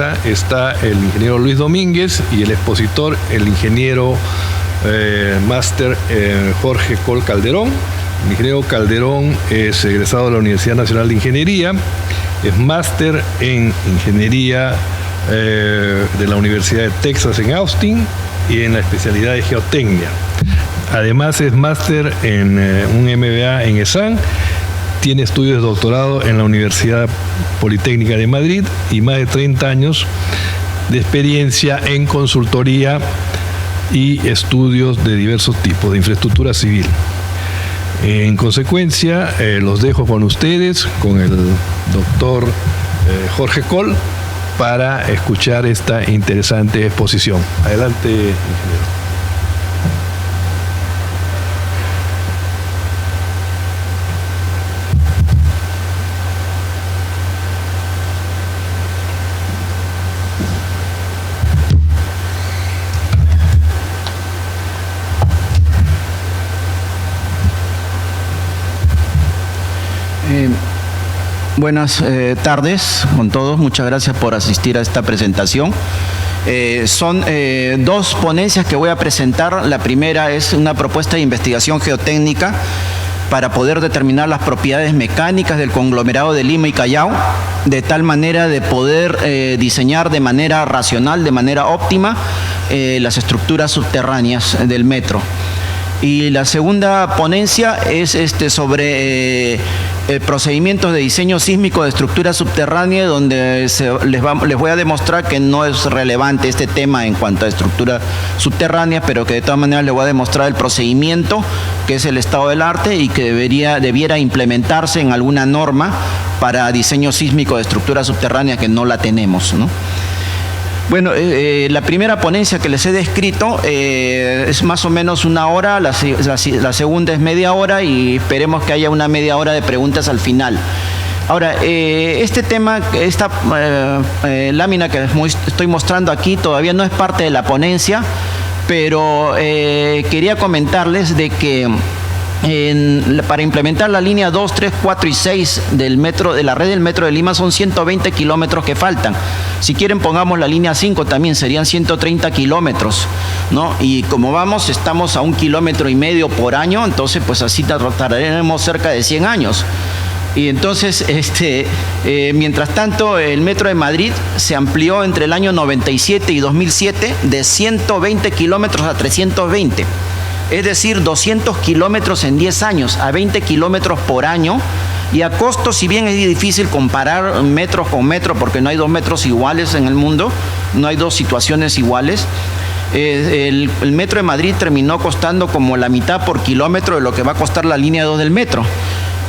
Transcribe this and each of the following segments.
propuesta está el ingeniero Luis Domínguez y el expositor, el ingeniero máster Jorge Coll Calderón. El ingeniero Calderón es egresado de la Universidad Nacional de Ingeniería, es máster en Ingeniería de la Universidad de Texas en Austin y en la especialidad de Geotecnia. Además es máster en un MBA en ESAN, tiene estudios de doctorado en la Universidad Politécnica de Madrid y más de 30 años de experiencia en consultoría y estudios de diversos tipos de infraestructura civil. En consecuencia, los dejo con ustedes, con el doctor Jorge Coll, para escuchar esta interesante exposición. Adelante, ingeniero. Buenas tardes con todos, muchas gracias por asistir a esta presentación. Son dos ponencias que voy a presentar. La primera es una propuesta de investigación geotécnica para poder determinar las propiedades mecánicas del conglomerado de Lima y Callao, de tal manera de poder diseñar de manera racional, de manera óptima, las estructuras subterráneas del metro. Y la segunda ponencia es sobre procedimientos de diseño sísmico de estructuras subterráneas, donde les voy a demostrar que no es relevante este tema en cuanto a estructuras subterráneas, pero que de todas maneras les voy a demostrar el procedimiento, que es el estado del arte y que debiera implementarse en alguna norma para diseño sísmico de estructuras subterráneas, que no la tenemos, ¿no? Bueno, la primera ponencia que les he descrito es más o menos una hora, la segunda es media hora y esperemos que haya una media hora de preguntas al final. Ahora, este tema, esta lámina que estoy mostrando aquí todavía no es parte de la ponencia, pero quería comentarles de que para implementar la línea 2, 3, 4 y 6 del metro, de la red del Metro de Lima, son 120 kilómetros que faltan. Si quieren, pongamos la línea 5 también, serían 130 kilómetros, ¿no? Y como vamos, estamos a 1,5 kilómetros por año, entonces pues así tardaremos cerca de 100 años. Y entonces, mientras tanto, el Metro de Madrid se amplió entre el año 97 y 2007 de 120 kilómetros a 320. Es decir, 200 kilómetros en 10 años, a 20 kilómetros por año, y a costo, si bien es difícil comparar metro con metro, porque no hay dos metros iguales en el mundo, no hay dos situaciones iguales, el Metro de Madrid terminó costando como la mitad por kilómetro de lo que va a costar la línea 2 del metro.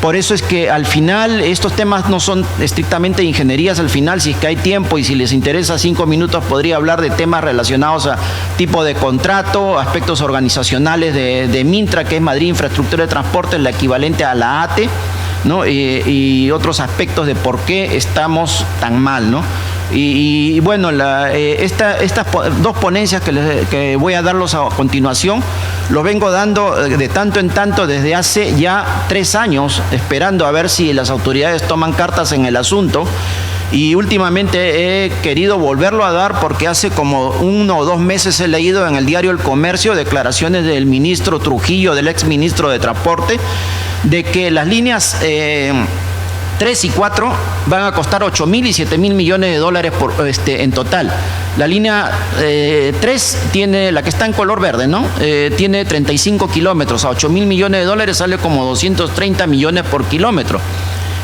Por eso es que al final estos temas no son estrictamente ingenierías. Al final, si es que hay tiempo y si les interesa 5 minutos, podría hablar de temas relacionados a tipo de contrato, aspectos organizacionales de Mintra, que es Madrid Infraestructura de Transporte, la equivalente a la ATE, ¿no? Y otros aspectos de por qué estamos tan mal, ¿no? Y bueno, estas dos ponencias que voy a darlos a continuación, lo vengo dando de tanto en tanto desde hace ya 3 años, esperando a ver si las autoridades toman cartas en el asunto. Y últimamente he querido volverlo a dar porque hace como 1 o 2 meses he leído en el diario El Comercio declaraciones del ministro Trujillo, del ex ministro de Transporte, de que las líneas 3 y 4 van a costar 8.000 y 7.000 millones de dólares en total. La línea 3 tiene, la que está en color verde, ¿no? Tiene 35 kilómetros, a 8.000 millones de dólares sale como 230 millones por kilómetro.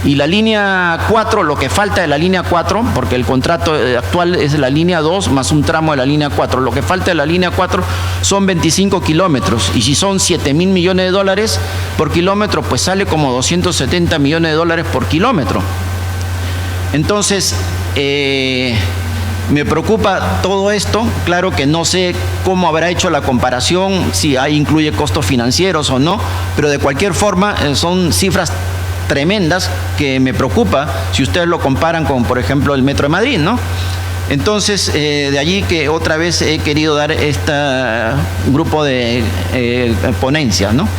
Y la línea 4, lo que falta de la línea 4, porque el contrato actual es la línea 2 más un tramo de la línea 4, lo que falta de la línea 4 son 25 kilómetros, y si son 7.000 millones de dólares por kilómetro, pues sale como 270 millones de dólares por kilómetro. Entonces, me preocupa todo esto. Claro que no sé cómo habrá hecho la comparación, si ahí incluye costos financieros o no, pero de cualquier forma son cifras tremendas que me preocupa si ustedes lo comparan con, por ejemplo, el Metro de Madrid, ¿no? Entonces, de allí que otra vez he querido dar este grupo de ponencias, ¿no?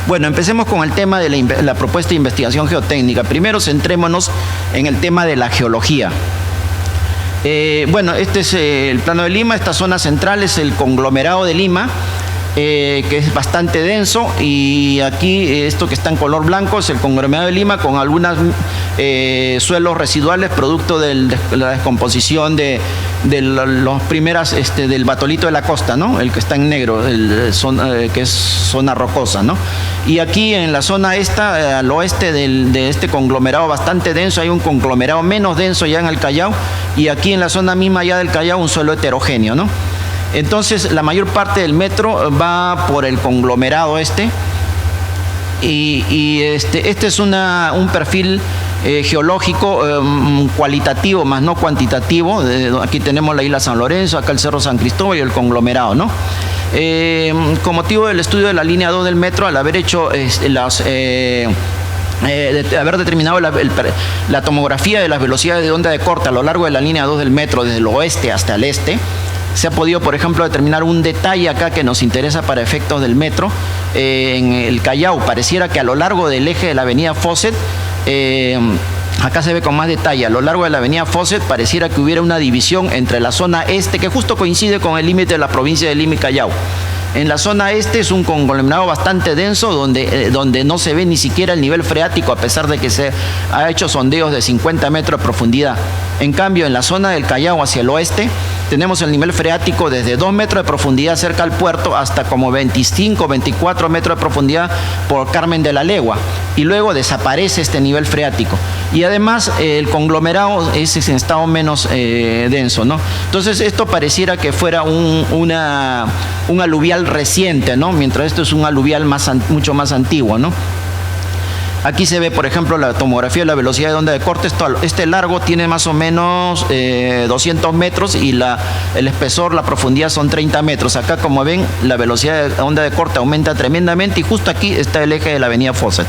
Bueno, empecemos con el tema de la propuesta de investigación geotécnica. Primero, centrémonos en el tema de la geología. Bueno, este es el plano de Lima. Esta zona central es el conglomerado de Lima, que es bastante denso, y aquí esto que está en color blanco es el conglomerado de Lima con algunos suelos residuales producto de la descomposición de los primeras del batolito de la costa, ¿no? El que está en negro, que es zona rocosa, ¿no? Y aquí en la zona esta, al oeste de este conglomerado bastante denso, hay un conglomerado menos denso ya en el Callao, y aquí en la zona misma ya del Callao un suelo heterogéneo, ¿no? Entonces la mayor parte del metro va por el conglomerado este es un perfil geológico cualitativo más no cuantitativo. Aquí tenemos la isla San Lorenzo, acá el Cerro San Cristóbal y el conglomerado, ¿no? Con motivo del estudio de la línea 2 del metro, al haber hecho de haber determinado la tomografía de las velocidades de onda de corte a lo largo de la línea 2 del metro desde el oeste hasta el este, se ha podido, por ejemplo, determinar un detalle acá que nos interesa para efectos del metro. En el Callao pareciera que a lo largo del eje de la avenida Fawcett, acá se ve con más detalle, a lo largo de la avenida Fawcett pareciera que hubiera una división entre la zona este, que justo coincide con el límite de la provincia de Lima y Callao. En la zona este es un conglomerado bastante denso donde no se ve ni siquiera el nivel freático, a pesar de que se ha hecho sondeos de 50 metros de profundidad. En cambio, en la zona del Callao hacia el oeste tenemos el nivel freático desde 2 metros de profundidad cerca al puerto hasta como 25, 24 metros de profundidad por Carmen de la Legua, y luego desaparece este nivel freático. Y además el conglomerado es en estado menos denso, ¿no? Entonces esto pareciera que fuera un aluvial reciente, ¿no? Mientras esto es un aluvial mucho más antiguo, ¿no? Aquí se ve, por ejemplo, la tomografía de la velocidad de onda de corte. Este largo tiene más o menos 200 metros y el espesor, la profundidad son 30 metros. Acá, como ven, la velocidad de onda de corte aumenta tremendamente y justo aquí está el eje de la avenida Fawcett,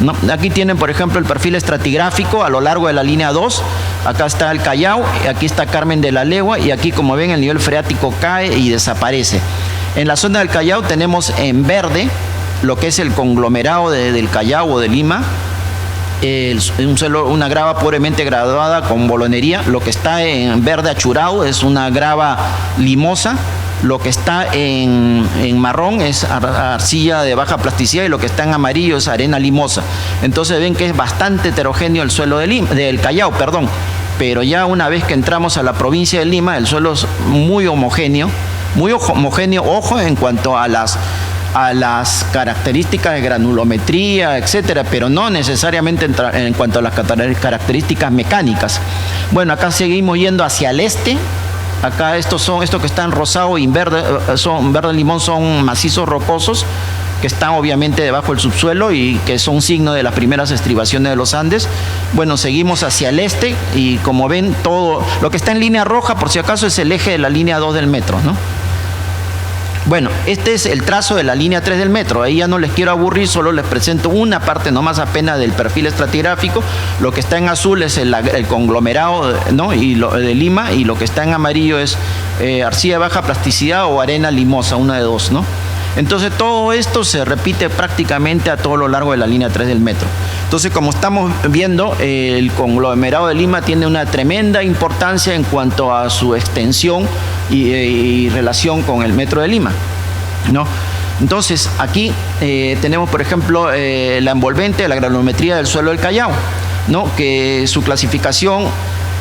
¿no? Aquí tienen, por ejemplo, el perfil estratigráfico a lo largo de la línea 2. Acá está el Callao, aquí está Carmen de la Legua y aquí, como ven, el nivel freático cae y desaparece. En la zona del Callao tenemos en verde lo que es el conglomerado del Callao o de Lima, una grava pobremente graduada con bolonería. Lo que está en verde achurado es una grava limosa. Lo que está en marrón es arcilla de baja plasticidad y lo que está en amarillo es arena limosa. Entonces ven que es bastante heterogéneo el suelo del Callao, perdón. Pero ya una vez que entramos a la provincia de Lima, el suelo es muy homogéneo, ojo, en cuanto a las características de granulometría, etcétera, pero no necesariamente en cuanto a las características mecánicas. Bueno, acá seguimos yendo hacia el este. Acá esto que está en rosado y en verde limón son macizos rocosos que están obviamente debajo del subsuelo y que son signo de las primeras estribaciones de los Andes. Bueno, seguimos hacia el este y como ven, todo lo que está en línea roja, por si acaso, es el eje de la línea 2 del metro, ¿no? Bueno, este es el trazo de la línea 3 del metro. Ahí ya no les quiero aburrir, solo les presento una parte nomás apenas del perfil estratigráfico. Lo que está en azul es el conglomerado, ¿no? Y de Lima, y lo que está en amarillo es arcilla de baja plasticidad o arena limosa, una de dos, ¿no? Entonces todo esto se repite prácticamente a todo lo largo de la línea 3 del metro. Entonces, como estamos viendo, el conglomerado de Lima tiene una tremenda importancia en cuanto a su extensión y relación con el metro de Lima, ¿no? Entonces, aquí tenemos, por ejemplo, la envolvente, la granulometría del suelo del Callao, ¿no? Que su clasificación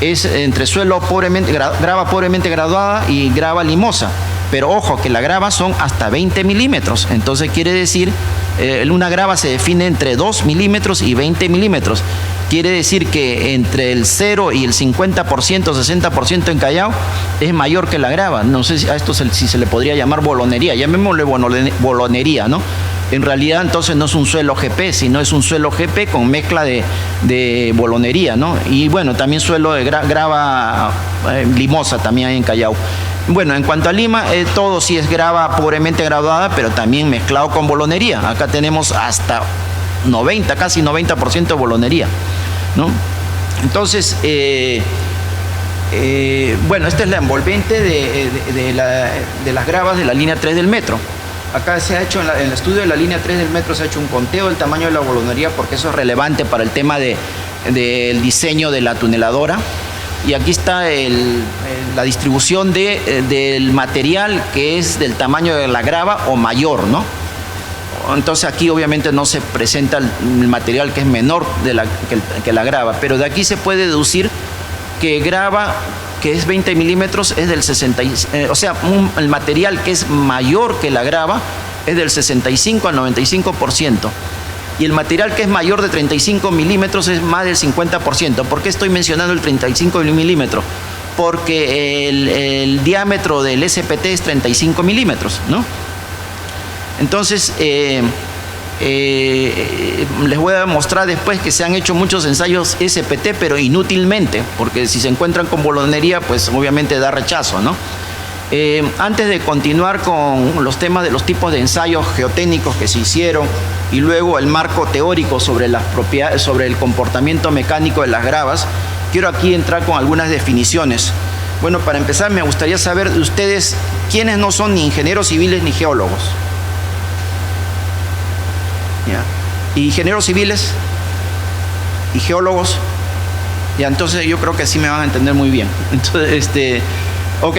es entre grava pobremente graduada y grava limosa. Pero ojo, que la grava son hasta 20 milímetros. Entonces quiere decir, una grava se define entre 2 milímetros y 20 milímetros. Quiere decir que entre el 0 y el 50%, 60% en Callao es mayor que la grava. No sé si a esto si se le podría llamar bolonería. Llamémosle bolonería, ¿no? En realidad entonces no es un suelo GP, sino es un suelo GP con mezcla de bolonería, ¿no? Y bueno, también suelo de grava limosa también hay en Callao. Bueno, en cuanto a Lima, todo sí es grava pobremente graduada, pero también mezclado con bolonería. Acá tenemos hasta casi 90% de bolonería, ¿no? Entonces, bueno, esta es la envolvente de las gravas de la línea 3 del metro. Acá se ha hecho, en el estudio de la línea 3 del metro, se ha hecho un conteo del tamaño de la bolonería porque eso es relevante para el tema del diseño de la tuneladora. y aquí está la distribución del material que es del tamaño de la grava o mayor, ¿no? Entonces aquí obviamente no se presenta el material que es menor que la grava, pero de aquí se puede deducir que grava que es 20 milímetros es del 60, o sea, el material que es mayor que la grava es del 65 al 95%. Y el material que es mayor de 35 milímetros es más del 50%. ¿Por qué estoy mencionando el 35 milímetros? Porque el diámetro del SPT es 35 milímetros, ¿no? Entonces, les voy a mostrar después que se han hecho muchos ensayos SPT, pero inútilmente, porque si se encuentran con bolonería, pues obviamente da rechazo, ¿no? Antes de continuar con los temas de los tipos de ensayos geotécnicos que se hicieron y luego el marco teórico sobre las propiedades, sobre el comportamiento mecánico de las gravas, quiero aquí entrar con algunas definiciones. Bueno, para empezar me gustaría saber de ustedes quiénes no son ni ingenieros civiles ni geólogos. ¿Ya? ¿Y ingenieros civiles? ¿Y geólogos? Ya, entonces yo creo que sí me van a entender muy bien. Entonces, ok,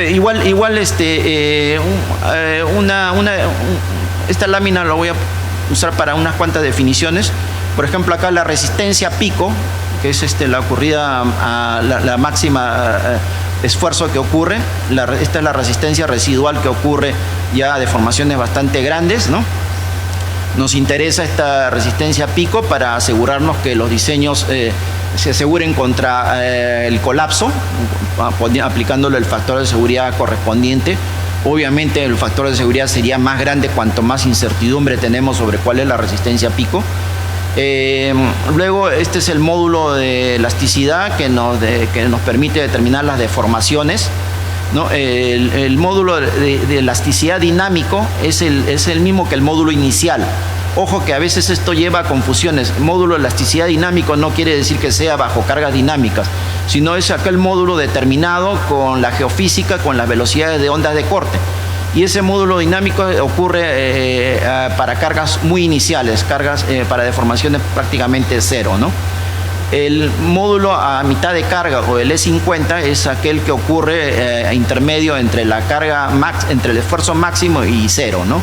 igual esta lámina la voy a usar para unas cuantas definiciones. Por ejemplo, acá la resistencia pico, que es la ocurrida a la máxima esfuerzo que ocurre. Esta es la resistencia residual que ocurre ya a deformaciones bastante grandes, ¿no? Nos interesa esta resistencia pico para asegurarnos que los diseños se aseguren contra el colapso, aplicándole el factor de seguridad correspondiente. Obviamente el factor de seguridad sería más grande cuanto más incertidumbre tenemos sobre cuál es la resistencia pico. Luego este es el módulo de elasticidad que nos permite determinar las deformaciones, ¿no? El módulo de elasticidad dinámico es el mismo que el módulo inicial. Ojo que a veces esto lleva a confusiones. Módulo de elasticidad dinámico no quiere decir que sea bajo cargas dinámicas, sino es aquel módulo determinado con la geofísica, con las velocidades de ondas de corte. Y ese módulo dinámico ocurre para cargas muy iniciales, para deformaciones prácticamente cero, ¿no? El módulo a mitad de carga o el E50 es aquel que ocurre a intermedio entre la carga entre el esfuerzo máximo y cero, ¿no?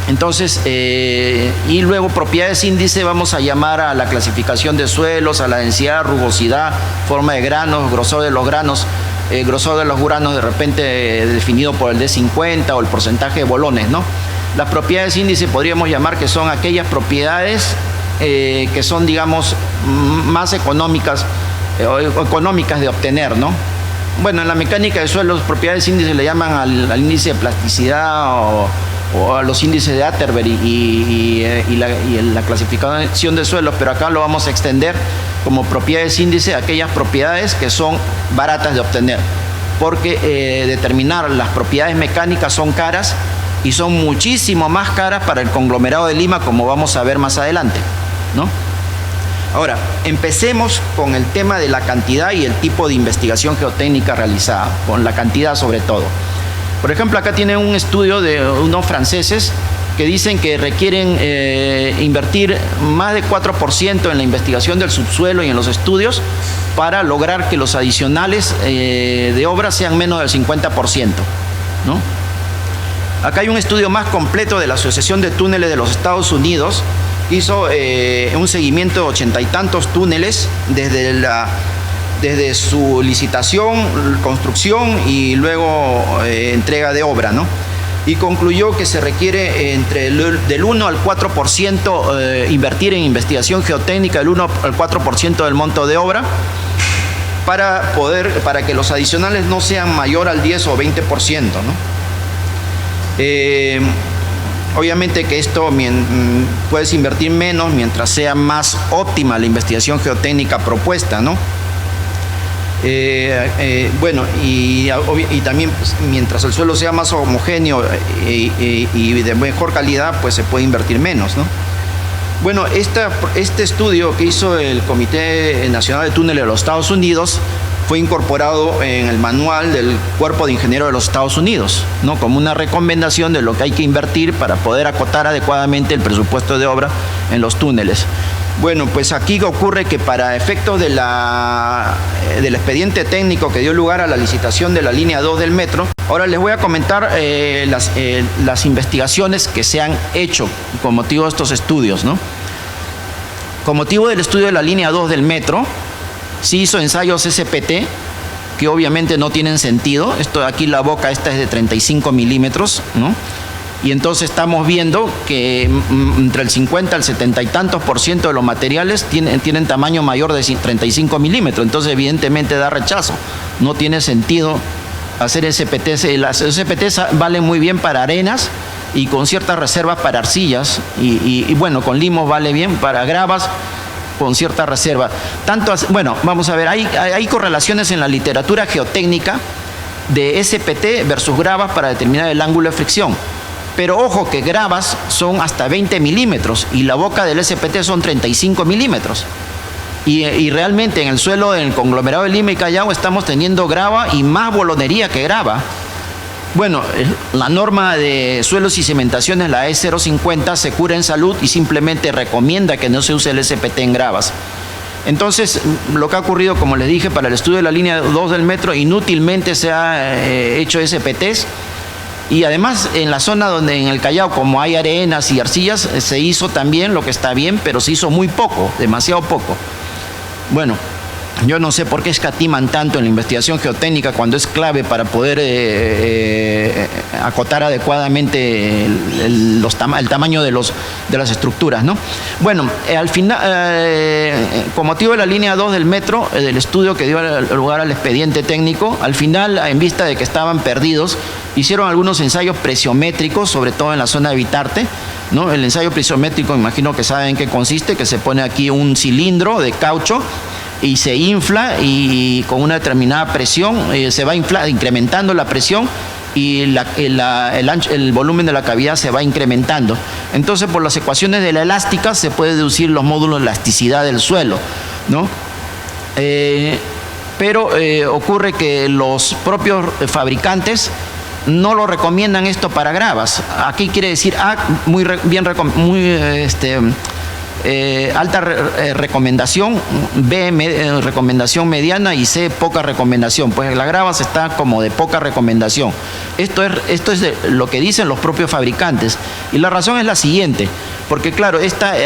Entonces, y luego propiedades índice vamos a llamar a la clasificación de suelos, a la densidad, rugosidad, forma de granos, grosor de los granos. Grosor de los granos de repente definido por el D50 o el porcentaje de bolones, ¿no? Las propiedades índice podríamos llamar que son aquellas propiedades que son, digamos, más económicas de obtener, ¿no? Bueno, en la mecánica de suelos, propiedades índice le llaman al índice de plasticidad o a los índices de Atterberg y la clasificación de suelos, pero acá lo vamos a extender como propiedades índice aquellas propiedades que son baratas de obtener, porque determinar las propiedades mecánicas son caras y son muchísimo más caras para el conglomerado de Lima, como vamos a ver más adelante, ¿no? Ahora, empecemos con el tema de la cantidad y el tipo de investigación geotécnica realizada, con la cantidad sobre todo. Por ejemplo, acá tienen un estudio de unos franceses que dicen que requieren invertir más de 4% en la investigación del subsuelo y en los estudios para lograr que los adicionales de obra sean menos del 50%, ¿no? Acá hay un estudio más completo de la Asociación de Túneles de los Estados Unidos. Hizo un seguimiento de 80 y tantos túneles desde su licitación, construcción y luego entrega de obra, ¿no? Y concluyó que se requiere del 1 al 4% invertir en investigación geotécnica, del 1 al 4% del monto de obra, para que los adicionales no sean mayor al 10 o 20%, ¿no? Obviamente que esto puedes invertir menos mientras sea más óptima la investigación geotécnica propuesta, ¿no? Bueno, y también pues, mientras el suelo sea más homogéneo y de mejor calidad, pues se puede invertir menos, ¿no? Bueno, este estudio que hizo el Comité Nacional de Túneles de los Estados Unidos fue incorporado en el manual del Cuerpo de Ingenieros de los Estados Unidos, ¿no? Como una recomendación de lo que hay que invertir para poder acotar adecuadamente el presupuesto de obra en los túneles. Bueno, pues aquí ocurre que para efectos del expediente técnico que dio lugar a la licitación de la línea 2 del metro, ahora les voy a comentar las investigaciones que se han hecho con motivo de estos estudios, ¿no? Con motivo del estudio de la línea 2 del metro, se hizo ensayos SPT, que obviamente no tienen sentido. Esto de aquí, la boca esta es de 35 milímetros, ¿no? Y entonces estamos viendo que entre el 50 al 70 y tantos % de los materiales tienen tamaño mayor de 35 milímetros. Entonces, evidentemente, da rechazo. No tiene sentido hacer SPT. Las SPT valen muy bien para arenas y con ciertas reservas para arcillas. Y bueno, con limos vale bien para gravas, con cierta reserva. Bueno, vamos a ver, hay correlaciones en la literatura geotécnica de SPT versus gravas para determinar el ángulo de fricción. Pero ojo que gravas son hasta 20 milímetros y la boca del SPT son 35 milímetros. Y realmente en el suelo del conglomerado de Lima y Callao estamos teniendo grava y más bolonería que grava. Bueno, la norma de suelos y cimentaciones, la E050, se cura en salud y simplemente recomienda que no se use el SPT en gravas. Entonces, lo que ha ocurrido, como les dije, para el estudio de la línea 2 del metro, inútilmente se ha hecho SPTs. Y además, en la zona donde en el Callao, como hay arenas y arcillas, se hizo también lo que está bien, pero se hizo muy poco, demasiado poco. Bueno, yo no sé por qué escatiman tanto en la investigación geotécnica cuando es clave para poder acotar adecuadamente el tamaño de las estructuras, ¿no? Bueno, al final, con motivo de la línea 2 del metro, del estudio que dio lugar al expediente técnico, al final, en vista de que estaban perdidos, hicieron algunos ensayos presiométricos, sobre todo en la zona de Vitarte, ¿no? El ensayo presiométrico, imagino que saben en qué consiste, que se pone aquí un cilindro de caucho y se infla y con una determinada presión se va incrementando la presión y el volumen de la cavidad se va incrementando. Entonces, por las ecuaciones de la elástica se puede deducir los módulos de elasticidad del suelo, ¿no? Pero ocurre que los propios fabricantes no lo recomiendan esto para gravas. Aquí quiere decir A, alta recomendación, B, recomendación mediana, y C, poca recomendación. Pues la gravas está como de poca recomendación. Esto es lo que dicen los propios fabricantes. Y la razón es la siguiente, porque claro,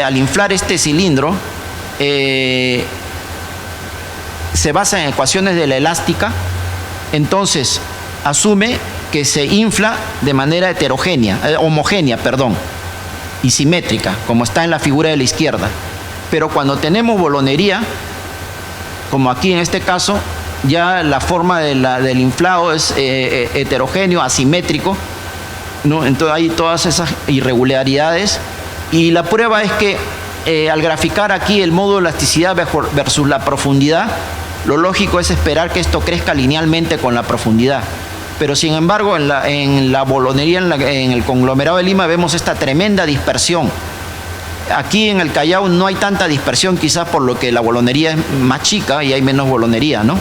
al inflar este cilindro, se basa en ecuaciones de la elástica, entonces asume que se infla de manera homogénea, y simétrica, como está en la figura de la izquierda. Pero cuando tenemos bolonería, como aquí en este caso, ya la forma del inflado es heterogéneo, asimétrico, ¿no? Entonces hay todas esas irregularidades, y la prueba es que al graficar aquí el módulo de elasticidad versus la profundidad, lo lógico es esperar que esto crezca linealmente con la profundidad. Pero sin embargo, en la bolonería, en el conglomerado de Lima, vemos esta tremenda dispersión. Aquí en el Callao no hay tanta dispersión, quizás por lo que la bolonería es más chica y hay menos bolonería, ¿no?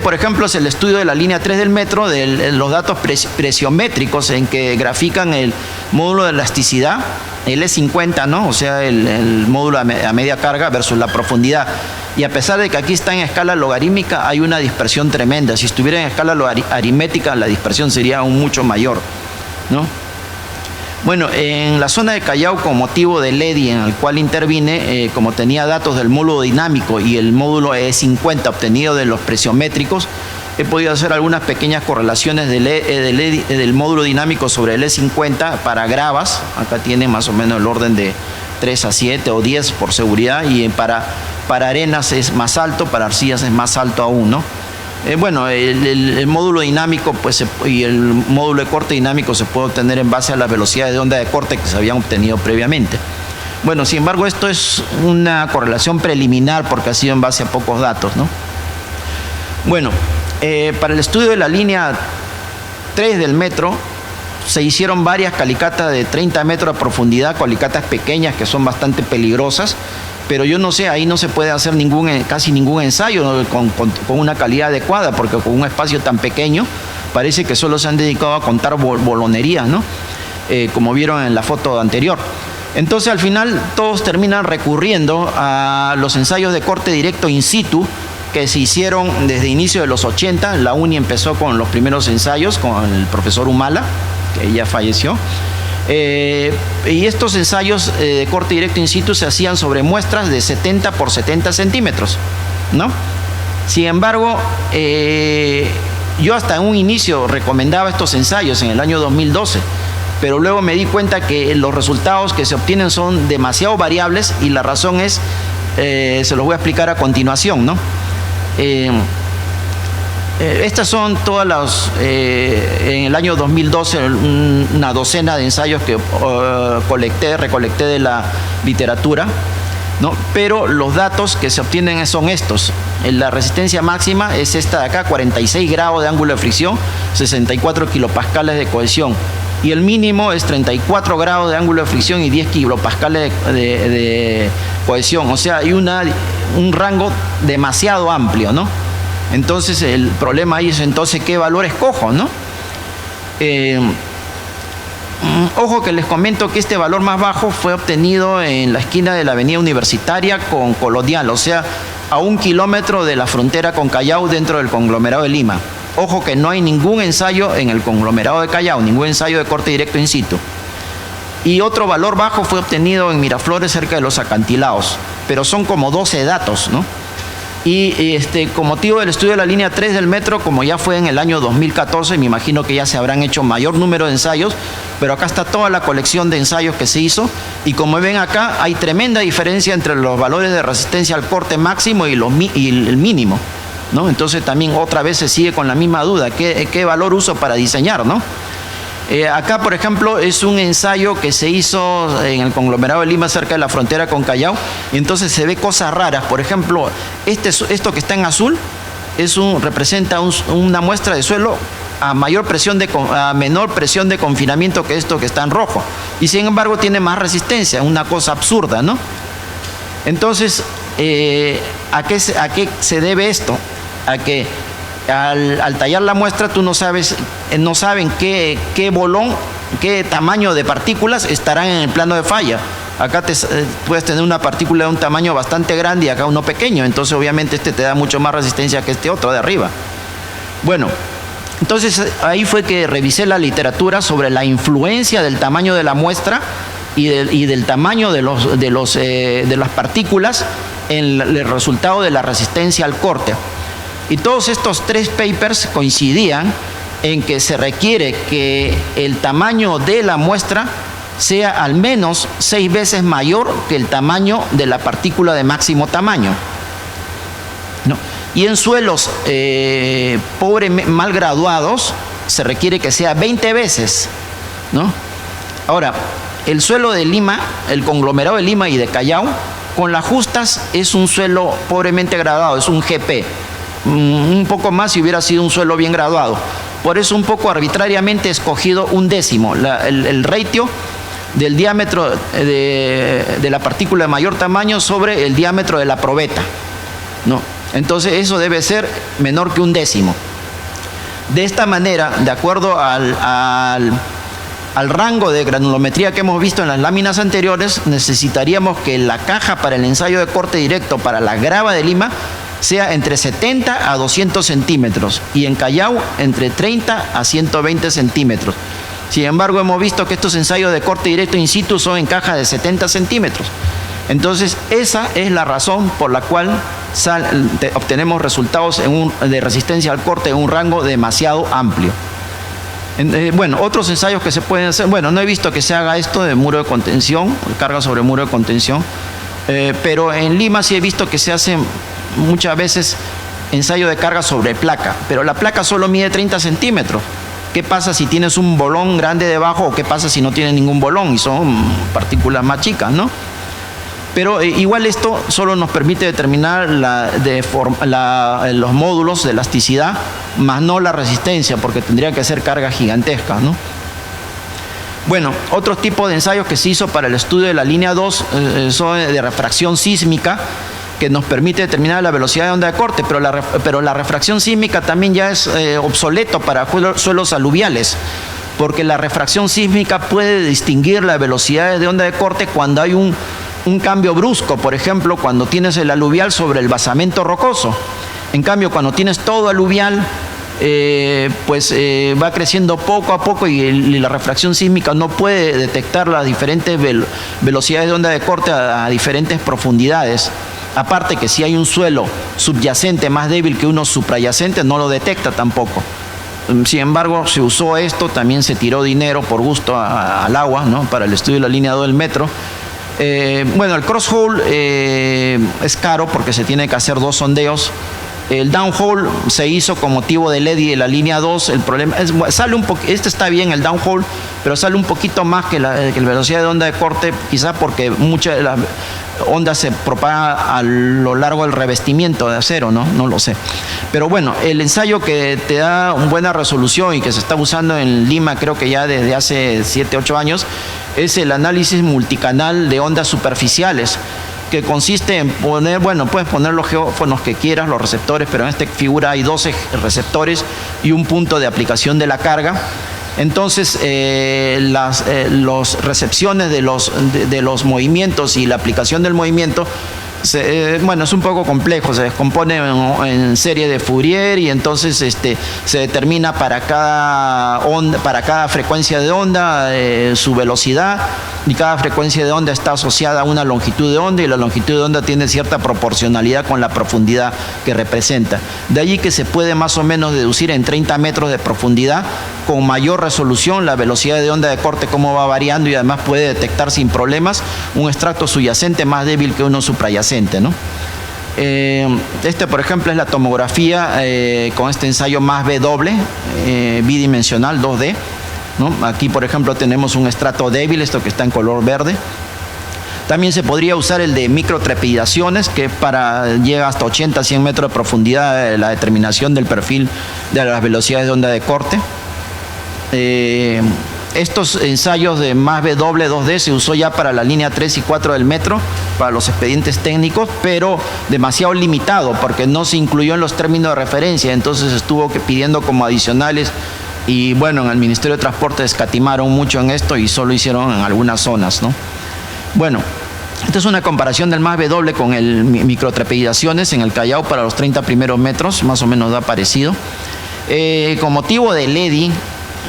Por ejemplo, es el estudio de la línea 3 del metro, de los datos presiométricos en que grafican el módulo de elasticidad, el E50, ¿no? O sea, el módulo a media carga versus la profundidad. Y a pesar de que aquí está en escala logarítmica, hay una dispersión tremenda. Si estuviera en escala aritmética, la dispersión sería aún mucho mayor, ¿no? Bueno, en la zona de Callao, con motivo del EDI en el cual intervine, como tenía datos del módulo dinámico y el módulo E50 obtenido de los presiométricos, he podido hacer algunas pequeñas correlaciones del módulo dinámico sobre el E50 para gravas. Acá tiene más o menos el orden de 3 a 7 o 10 por seguridad, y para arenas es más alto, para arcillas es más alto aún, ¿no? Bueno, el módulo dinámico y el módulo de corte dinámico se puede obtener en base a las velocidades de onda de corte que se habían obtenido previamente. Bueno, sin embargo, esto es una correlación preliminar porque ha sido en base a pocos datos, ¿no? Bueno, para el estudio de la línea 3 del metro se hicieron varias calicatas de 30 metros de profundidad, calicatas pequeñas que son bastante peligrosas, pero yo no sé, ahí no se puede hacer casi ningún ensayo con una calidad adecuada, porque con un espacio tan pequeño parece que solo se han dedicado a contar bolonerías, ¿no? Como vieron en la foto anterior. Entonces al final todos terminan recurriendo a los ensayos de corte directo in situ que se hicieron desde inicio de los 80. La UNI empezó con los primeros ensayos con el profesor Humala, que ya falleció. Y estos ensayos de corte directo in situ se hacían sobre muestras de 70 por 70 centímetros, ¿no? Sin embargo, yo hasta en un inicio recomendaba estos ensayos en el año 2012, pero luego me di cuenta que los resultados que se obtienen son demasiado variables y la razón es, se los voy a explicar a continuación, ¿no? Estas son todas las, en el año 2012, una docena de ensayos que recolecté de la literatura, ¿no? Pero los datos que se obtienen son estos. La resistencia máxima es esta de acá, 46 grados de ángulo de fricción, 64 kilopascales de cohesión. Y el mínimo es 34 grados de ángulo de fricción y 10 kilopascales de cohesión. O sea, hay un rango demasiado amplio, ¿no? Entonces el problema ahí es entonces qué valor escojo, ¿no? Ojo que les comento que este valor más bajo fue obtenido en la esquina de la avenida Universitaria con Colonial, o sea, a 1 kilómetro de la frontera con Callao dentro del conglomerado de Lima. Ojo que no hay ningún ensayo en el conglomerado de Callao, ningún ensayo de corte directo in situ. Y otro valor bajo fue obtenido en Miraflores cerca de los acantilados, pero son como 12 datos, ¿no? Y con motivo del estudio de la línea 3 del metro, como ya fue en el año 2014, me imagino que ya se habrán hecho mayor número de ensayos, pero acá está toda la colección de ensayos que se hizo, y como ven acá, hay tremenda diferencia entre los valores de resistencia al corte máximo y el mínimo, ¿no? Entonces también otra vez se sigue con la misma duda, ¿qué valor uso para diseñar, ¿no? Acá, por ejemplo, es un ensayo que se hizo en el conglomerado de Lima cerca de la frontera con Callao, y entonces se ve cosas raras. Por ejemplo, esto que está en azul representa una muestra de suelo a menor presión de confinamiento que esto que está en rojo, y sin embargo tiene más resistencia, una cosa absurda, ¿no? Entonces, ¿a qué se debe esto? A que al tallar la muestra tú no saben qué bolón, qué tamaño de partículas estarán en el plano de falla. Acá puedes tener una partícula de un tamaño bastante grande y acá uno pequeño, entonces obviamente este te da mucho más resistencia que este otro de arriba. Bueno, entonces ahí fue que revisé la literatura sobre la influencia del tamaño de la muestra y del tamaño de las partículas en el resultado de la resistencia al corte. Y todos estos 3 papers coincidían en que se requiere que el tamaño de la muestra sea al menos 6 veces mayor que el tamaño de la partícula de máximo tamaño, ¿no? Y en suelos mal graduados se requiere que sea 20 veces, ¿no? Ahora, el suelo de Lima, el conglomerado de Lima y de Callao, con las justas es un suelo pobremente graduado, es un GP. Un poco más si hubiera sido un suelo bien graduado. Por eso un poco arbitrariamente he escogido 1/10, el ratio del diámetro de la partícula de mayor tamaño sobre el diámetro de la probeta, ¿no? Entonces eso debe ser menor que 1/10. De esta manera, de acuerdo al rango de granulometría que hemos visto en las láminas anteriores, necesitaríamos que la caja para el ensayo de corte directo para la grava de Lima sea entre 70 a 200 centímetros y en Callao entre 30 a 120 centímetros. Sin embargo, hemos visto que estos ensayos de corte directo in situ son en cajas de 70 centímetros. Entonces, esa es la razón por la cual obtenemos resultados de resistencia al corte en un rango demasiado amplio. Bueno, otros ensayos que se pueden hacer, bueno, no he visto que se haga esto de muro de contención, carga sobre muro de contención, pero en Lima sí he visto que se hace muchas veces ensayo de carga sobre placa, pero la placa solo mide 30 centímetros. ¿Qué pasa si tienes un bolón grande debajo o qué pasa si no tienes ningún bolón y son partículas más chicas, ¿no? Pero igual esto solo nos permite determinar los módulos de elasticidad, más no la resistencia, porque tendría que ser carga gigantesca, ¿no? Bueno, otro tipo de ensayos que se hizo para el estudio de la línea 2 son de refracción sísmica, que nos permite determinar la velocidad de onda de corte, pero la refracción sísmica también ya es obsoleto para suelos aluviales, porque la refracción sísmica puede distinguir la velocidad de onda de corte cuando hay un cambio brusco, por ejemplo, cuando tienes el aluvial sobre el basamento rocoso. En cambio, cuando tienes todo aluvial, va creciendo poco a poco y la refracción sísmica no puede detectar las diferentes velocidades de onda de corte a diferentes profundidades. Aparte que si hay un suelo subyacente más débil que uno suprayacente, no lo detecta tampoco. Sin embargo, se usó esto, también se tiró dinero por gusto al agua, ¿no?, para el estudio de la línea 2 del metro. El crosshole es caro porque se tiene que hacer 2 sondeos. El downhole se hizo con motivo del EDI de la línea 2. El problema es, sale un poquito, este está bien, el downhole, pero sale un poquito más que la velocidad de onda de corte, quizá porque mucha de la onda se propaga a lo largo del revestimiento de acero, ¿no? No lo sé. Pero bueno, el ensayo que te da una buena resolución y que se está usando en Lima, creo que ya desde hace 7, 8 años, es el análisis multicanal de ondas superficiales, que consiste en poner, puedes poner los geófonos que quieras, los receptores, pero en esta figura hay 12 receptores y un punto de aplicación de la carga. Entonces, las recepciones de los movimientos y la aplicación del movimiento, es un poco complejo, se descompone en serie de Fourier y entonces se determina para cada frecuencia de onda su velocidad, y cada frecuencia de onda está asociada a una longitud de onda y la longitud de onda tiene cierta proporcionalidad con la profundidad que representa. De allí que se puede más o menos deducir en 30 metros de profundidad con mayor resolución la velocidad de onda de corte, cómo va variando, y además puede detectar sin problemas un extracto subyacente más débil que uno suprayacente, ¿no? Por ejemplo, es la tomografía con este ensayo más B doble, bidimensional 2D, ¿no? Aquí, por ejemplo, tenemos un estrato débil, esto que está en color verde. También se podría usar el de microtrepidaciones, que llega hasta 80-100 metros de profundidad la determinación del perfil de las velocidades de onda de corte. Estos ensayos de más B doble 2D se usó ya para la línea 3 y 4 del metro, para los expedientes técnicos, pero demasiado limitado porque no se incluyó en los términos de referencia, entonces estuvo pidiendo como adicionales, y bueno, en el Ministerio de Transporte escatimaron mucho en esto y solo hicieron en algunas zonas, ¿no? Bueno, esta es una comparación del más B doble con el microtrepidaciones en el Callao para los 30 primeros metros, más o menos da parecido. Con motivo del EDI,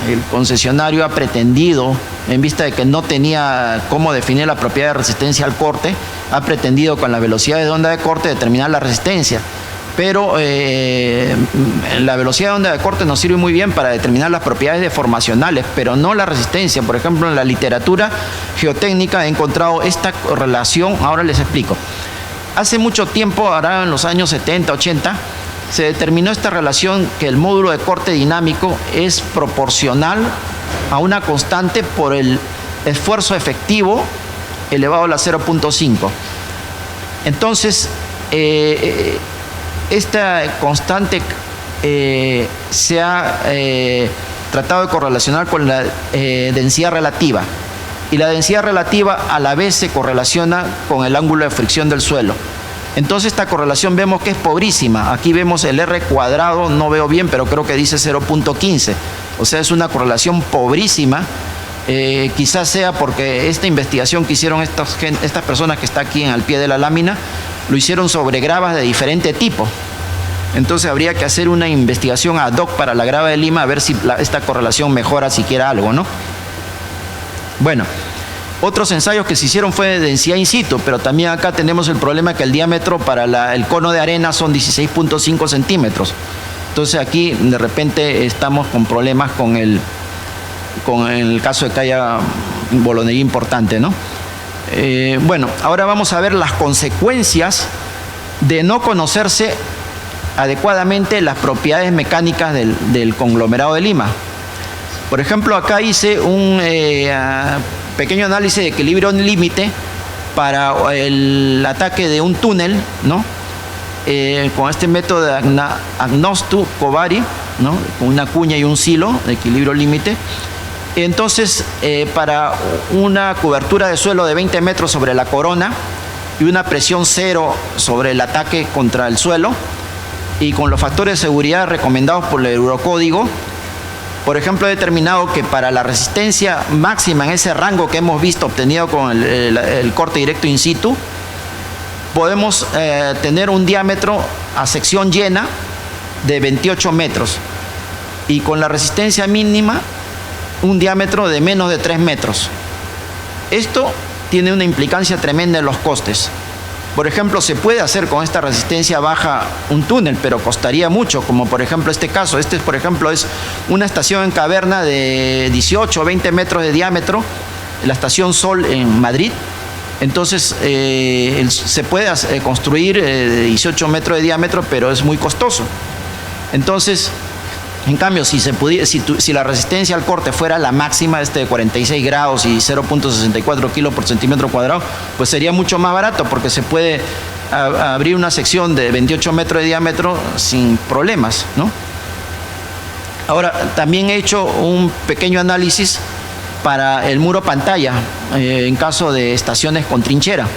el concesionario ha pretendido, en vista de que no tenía cómo definir la propiedad de resistencia al corte, ha pretendido con la velocidad de onda de corte determinar la resistencia. Pero la velocidad de onda de corte nos sirve muy bien para determinar las propiedades deformacionales, pero no la resistencia. Por ejemplo, en la literatura geotécnica he encontrado esta relación, ahora les explico. Hace mucho tiempo, ahora en los años 70, 80, se determinó esta relación que el módulo de corte dinámico es proporcional a una constante por el esfuerzo efectivo elevado a la 0.5. Entonces, esta constante se ha tratado de correlacionar con la densidad relativa, y la densidad relativa a la vez se correlaciona con el ángulo de fricción del suelo. Entonces esta correlación vemos que es pobrísima. Aquí vemos el R cuadrado, no veo bien, pero creo que dice 0.15. O sea, es una correlación pobrísima. Quizás sea porque esta investigación que hicieron estas personas que está aquí al pie de la lámina, lo hicieron sobre gravas de diferente tipo. Entonces habría que hacer una investigación ad hoc para la grava de Lima, a ver si esta correlación mejora siquiera algo, ¿no? Bueno, otros ensayos que se hicieron fue de densidad in situ, pero también acá tenemos el problema que el diámetro para el cono de arena son 16.5 centímetros. Entonces aquí de repente estamos con problemas con el caso de que haya bolonería importante, ¿no? Bueno, ahora vamos a ver las consecuencias de no conocerse adecuadamente las propiedades mecánicas del conglomerado de Lima. Por ejemplo, acá hice un pequeño análisis de equilibrio límite para el ataque de un túnel, ¿no? Con este método de Agnostu Kovári, ¿no? Con una cuña y un silo de equilibrio límite. Entonces, para una cobertura de suelo de 20 metros sobre la corona y una presión cero sobre el ataque contra el suelo, y con los factores de seguridad recomendados por el Eurocódigo, por ejemplo, he determinado que para la resistencia máxima en ese rango que hemos visto obtenido con el corte directo in situ, podemos tener un diámetro a sección llena de 28 metros y con la resistencia mínima un diámetro de menos de 3 metros. Esto tiene una implicancia tremenda en los costes. Por ejemplo, se puede hacer con esta resistencia baja un túnel, pero costaría mucho, como por ejemplo este caso. Este, por ejemplo, es una estación en caverna de 18 o 20 metros de diámetro, la estación Sol en Madrid. Entonces, se puede construir de 18 metros de diámetro, pero es muy costoso. Entonces, en cambio, si la resistencia al corte fuera la máxima, de 46 grados y 0.64 kilos por centímetro cuadrado, pues sería mucho más barato porque se puede abrir una sección de 28 metros de diámetro sin problemas, ¿no? Ahora, también he hecho un pequeño análisis para el muro pantalla en caso de estaciones con trinchera.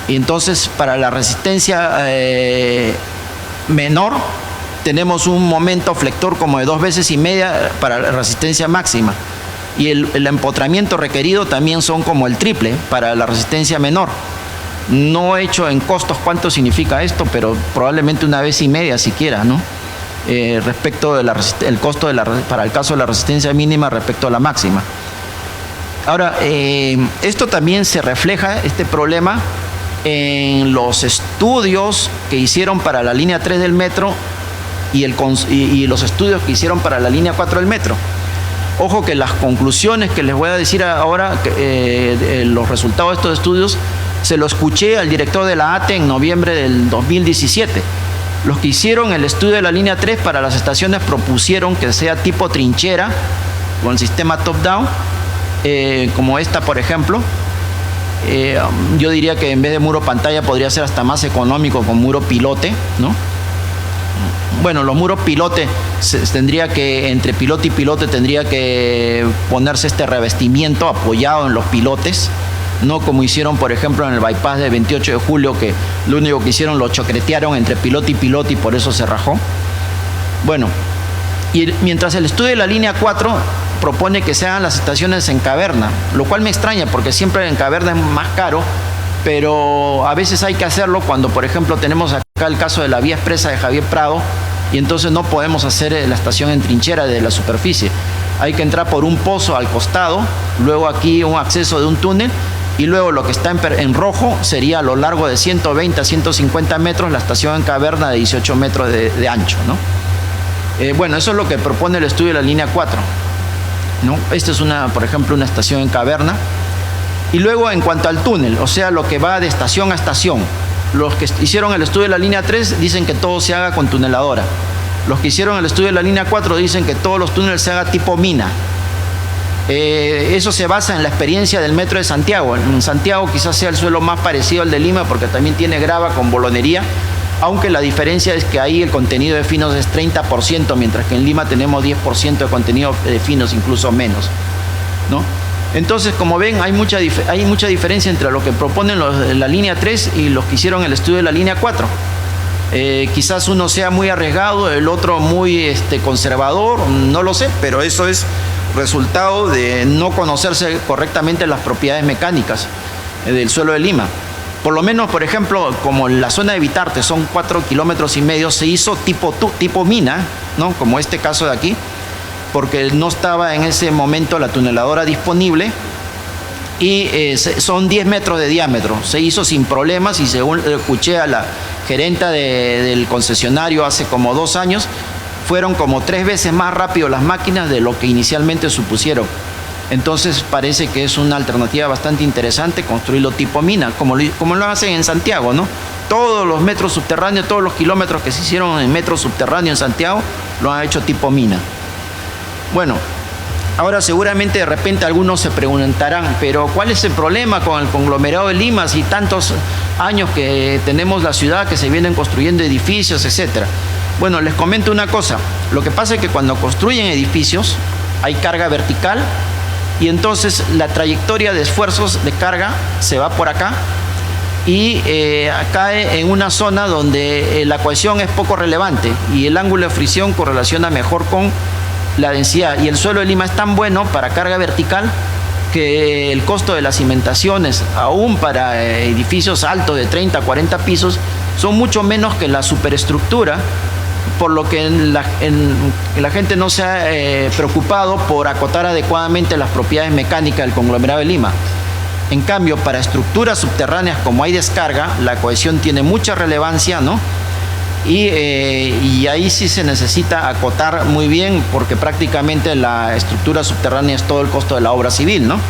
Y entonces, para la resistencia menor, tenemos un momento flector como de 2,5 veces para la resistencia máxima. Y el empotramiento requerido también son como el triple para la resistencia menor. No he hecho en costos cuánto significa esto, pero probablemente 1,5 veces siquiera, ¿no? Respecto del costo para el caso de la resistencia mínima respecto a la máxima. Ahora, esto también se refleja, este problema, en los estudios que hicieron para la línea 3 del metro y los estudios que hicieron para la línea 4 del metro. Ojo que las conclusiones que les voy a decir ahora, los resultados de estos estudios, se los escuché al director de la ATE en noviembre del 2017. Los que hicieron el estudio de la línea 3 para las estaciones propusieron que sea tipo trinchera, con el sistema top-down, como esta, por ejemplo. Yo diría que en vez de muro pantalla podría ser hasta más económico con muro pilote, ¿no? Bueno, los muros pilote, tendría que, entre pilote y pilote, tendría que ponerse este revestimiento apoyado en los pilotes, no como hicieron, por ejemplo, en el bypass de 28 de julio, que lo único que hicieron lo chocretearon entre pilote y por eso se rajó. Bueno, y mientras el estudio de la línea 4 propone que se hagan las estaciones en caverna, lo cual me extraña porque siempre en caverna es más caro, pero a veces hay que hacerlo cuando, por ejemplo, tenemos acá el caso de la vía expresa de Javier Prado y entonces no podemos hacer la estación en trinchera desde la superficie. Hay que entrar por un pozo al costado, luego aquí un acceso de un túnel y luego lo que está en rojo sería a lo largo de 120 a 150 metros la estación en caverna de 18 metros de ancho, ¿no? Bueno, eso es lo que propone el estudio de la línea 4, ¿no? Esta es, por ejemplo, una estación en caverna. Y luego, en cuanto al túnel, o sea, lo que va de estación a estación, los que hicieron el estudio de la línea 3 dicen que todo se haga con tuneladora. Los que hicieron el estudio de la línea 4 dicen que todos los túneles se haga tipo mina. Eso se basa en la experiencia del metro de Santiago. En Santiago quizás sea el suelo más parecido al de Lima porque también tiene grava con bolonería, aunque la diferencia es que ahí el contenido de finos es 30%, mientras que en Lima tenemos 10% de contenido de finos, incluso menos, ¿no? Entonces, como ven, hay mucha diferencia entre lo que proponen la línea 3 y los que hicieron el estudio de la línea 4. Quizás uno sea muy arriesgado, el otro muy conservador, no lo sé, pero eso es resultado de no conocerse correctamente las propiedades mecánicas del suelo de Lima. Por lo menos, por ejemplo, como la zona de Vitarte son 4,5 kilómetros, se hizo tipo mina, ¿no? Como este caso de aquí, porque no estaba en ese momento la tuneladora disponible y son 10 metros de diámetro. Se hizo sin problemas y según escuché a la gerenta del concesionario hace como 2 años, fueron como 3 veces más rápido las máquinas de lo que inicialmente supusieron. Entonces parece que es una alternativa bastante interesante construirlo tipo mina, como lo hacen en Santiago, ¿no? Todos los metros subterráneos, todos los kilómetros que se hicieron en metro subterráneo en Santiago, lo han hecho tipo mina. Bueno, ahora seguramente de repente algunos se preguntarán, pero ¿cuál es el problema con el conglomerado de Lima si tantos años que tenemos la ciudad, que se vienen construyendo edificios, etcétera? Bueno, les comento una cosa. Lo que pasa es que cuando construyen edificios hay carga vertical y entonces la trayectoria de esfuerzos de carga se va por acá y cae en una zona donde la cohesión es poco relevante y el ángulo de fricción correlaciona mejor con la densidad, y el suelo de Lima es tan bueno para carga vertical que el costo de las cimentaciones, aún para edificios altos de 30, 40 pisos, son mucho menos que la superestructura, por lo que la gente no se ha preocupado por acotar adecuadamente las propiedades mecánicas del conglomerado de Lima. En cambio, para estructuras subterráneas como hay descarga, la cohesión tiene mucha relevancia, ¿no? Y ahí sí se necesita acotar muy bien, porque prácticamente la estructura subterránea es todo el costo de la obra civil, ¿no?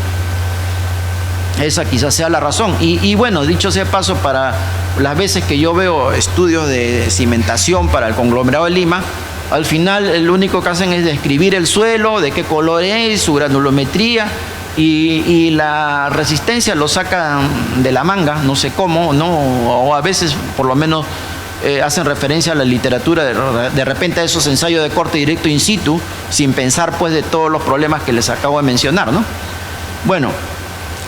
Esa quizás sea la razón. Y bueno, dicho sea paso, para las veces que yo veo estudios de cimentación para el conglomerado de Lima, al final el único que hacen es describir el suelo, de qué color es, su granulometría, y la resistencia lo sacan de la manga, no sé cómo, ¿no? O a veces por lo menos hacen referencia a la literatura, de repente a esos ensayos de corte directo in situ, sin pensar pues de todos los problemas que les acabo de mencionar, ¿no? Bueno,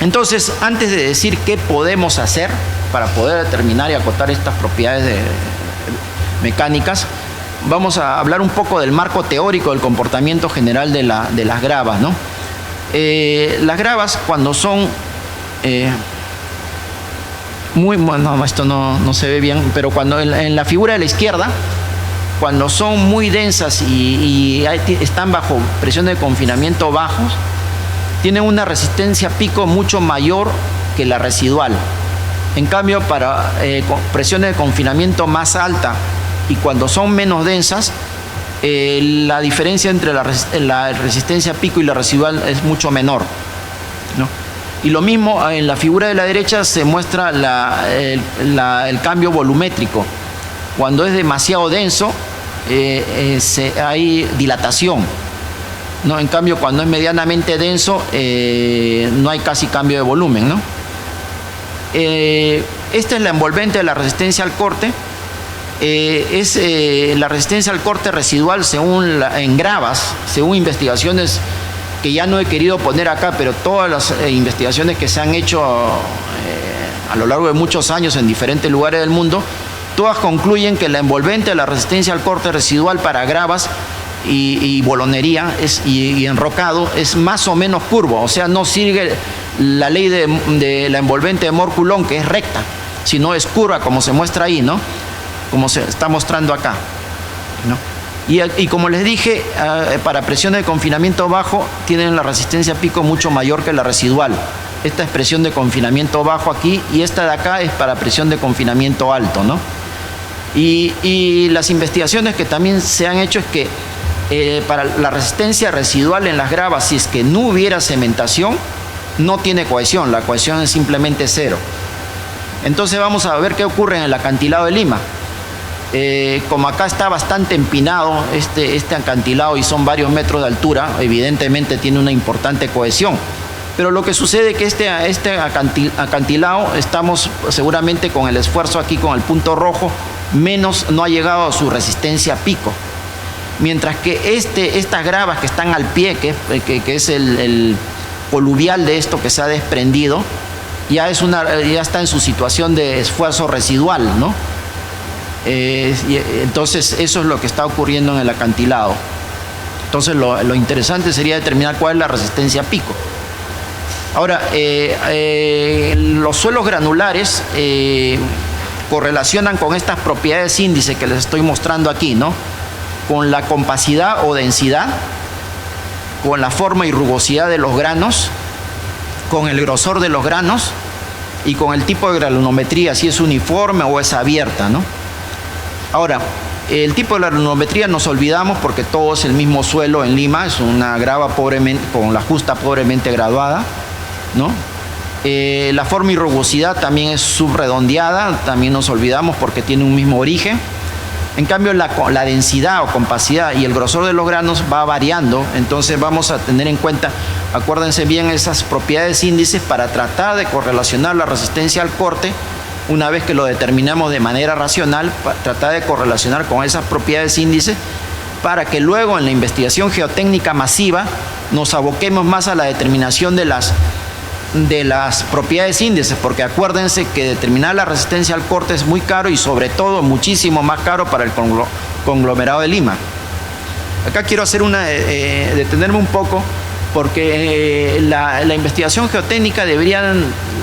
entonces, antes de decir qué podemos hacer para poder determinar y acotar estas propiedades mecánicas, vamos a hablar un poco del marco teórico del comportamiento general de las gravas, ¿no? Las gravas, cuando son bueno, esto no se ve bien, pero cuando en la figura de la izquierda, cuando son muy densas y están bajo presión de confinamiento bajos, tienen una resistencia pico mucho mayor que la residual. En cambio, para presiones de confinamiento más alta y cuando son menos densas, la diferencia entre la resistencia pico y la residual es mucho menor, ¿no? Y lo mismo en la figura de la derecha se muestra el cambio volumétrico. Cuando es demasiado denso, hay dilatación, ¿no? En cambio, cuando es medianamente denso, no hay casi cambio de volumen, ¿no? Esta es la envolvente de la resistencia al corte. Es la resistencia al corte residual en gravas, según investigaciones que ya no he querido poner acá, pero todas las investigaciones que se han hecho a lo largo de muchos años en diferentes lugares del mundo, todas concluyen que la envolvente de la resistencia al corte residual para gravas y bolonería y enrocado es más o menos curvo, o sea, no sigue la ley de la envolvente de Moore-Coulomb, que es recta, sino es curva, como se muestra ahí, ¿no? Como se está mostrando acá, ¿no? Y como les dije, para presiones de confinamiento bajo tienen la resistencia pico mucho mayor que la residual. Esta es presión de confinamiento bajo aquí y esta de acá es para presión de confinamiento alto, ¿no? Y las investigaciones que también se han hecho es que para la resistencia residual en las gravas, si es que no hubiera cementación, no tiene cohesión, la cohesión es simplemente cero. Entonces vamos a ver qué ocurre en el acantilado de Lima. Como acá está bastante empinado este acantilado y son varios metros de altura, evidentemente tiene una importante cohesión. Pero lo que sucede es que este acantilado estamos seguramente con el esfuerzo aquí con el punto rojo, no ha llegado a su resistencia pico. Mientras que estas gravas que están al pie, que es el coluvial de esto que se ha desprendido, ya está en su situación de esfuerzo residual, ¿no? Entonces eso es lo que está ocurriendo en el acantilado. Entonces lo interesante sería determinar cuál es la resistencia pico. Ahora, los suelos granulares correlacionan con estas propiedades índice que les estoy mostrando aquí, ¿no? Con la compacidad o densidad, con la forma y rugosidad de los granos, con el grosor de los granos y con el tipo de granulometría, si es uniforme o es abierta, ¿no? Ahora, el tipo de granulometría nos olvidamos porque todo es el mismo suelo en Lima, es una grava con la justa pobremente graduada, ¿no? La forma y rugosidad también es subredondeada, también nos olvidamos porque tiene un mismo origen. En cambio, la densidad o compacidad y el grosor de los granos va variando, entonces vamos a tener en cuenta, acuérdense bien, esas propiedades índices para tratar de correlacionar la resistencia al corte. Una vez que lo determinamos de manera racional, tratar de correlacionar con esas propiedades índices para que luego en la investigación geotécnica masiva nos aboquemos más a la determinación de las propiedades índices, porque acuérdense que determinar la resistencia al corte es muy caro y sobre todo muchísimo más caro para el conglomerado de Lima. Acá quiero hacer detenerme un poco, porque la investigación geotécnica debería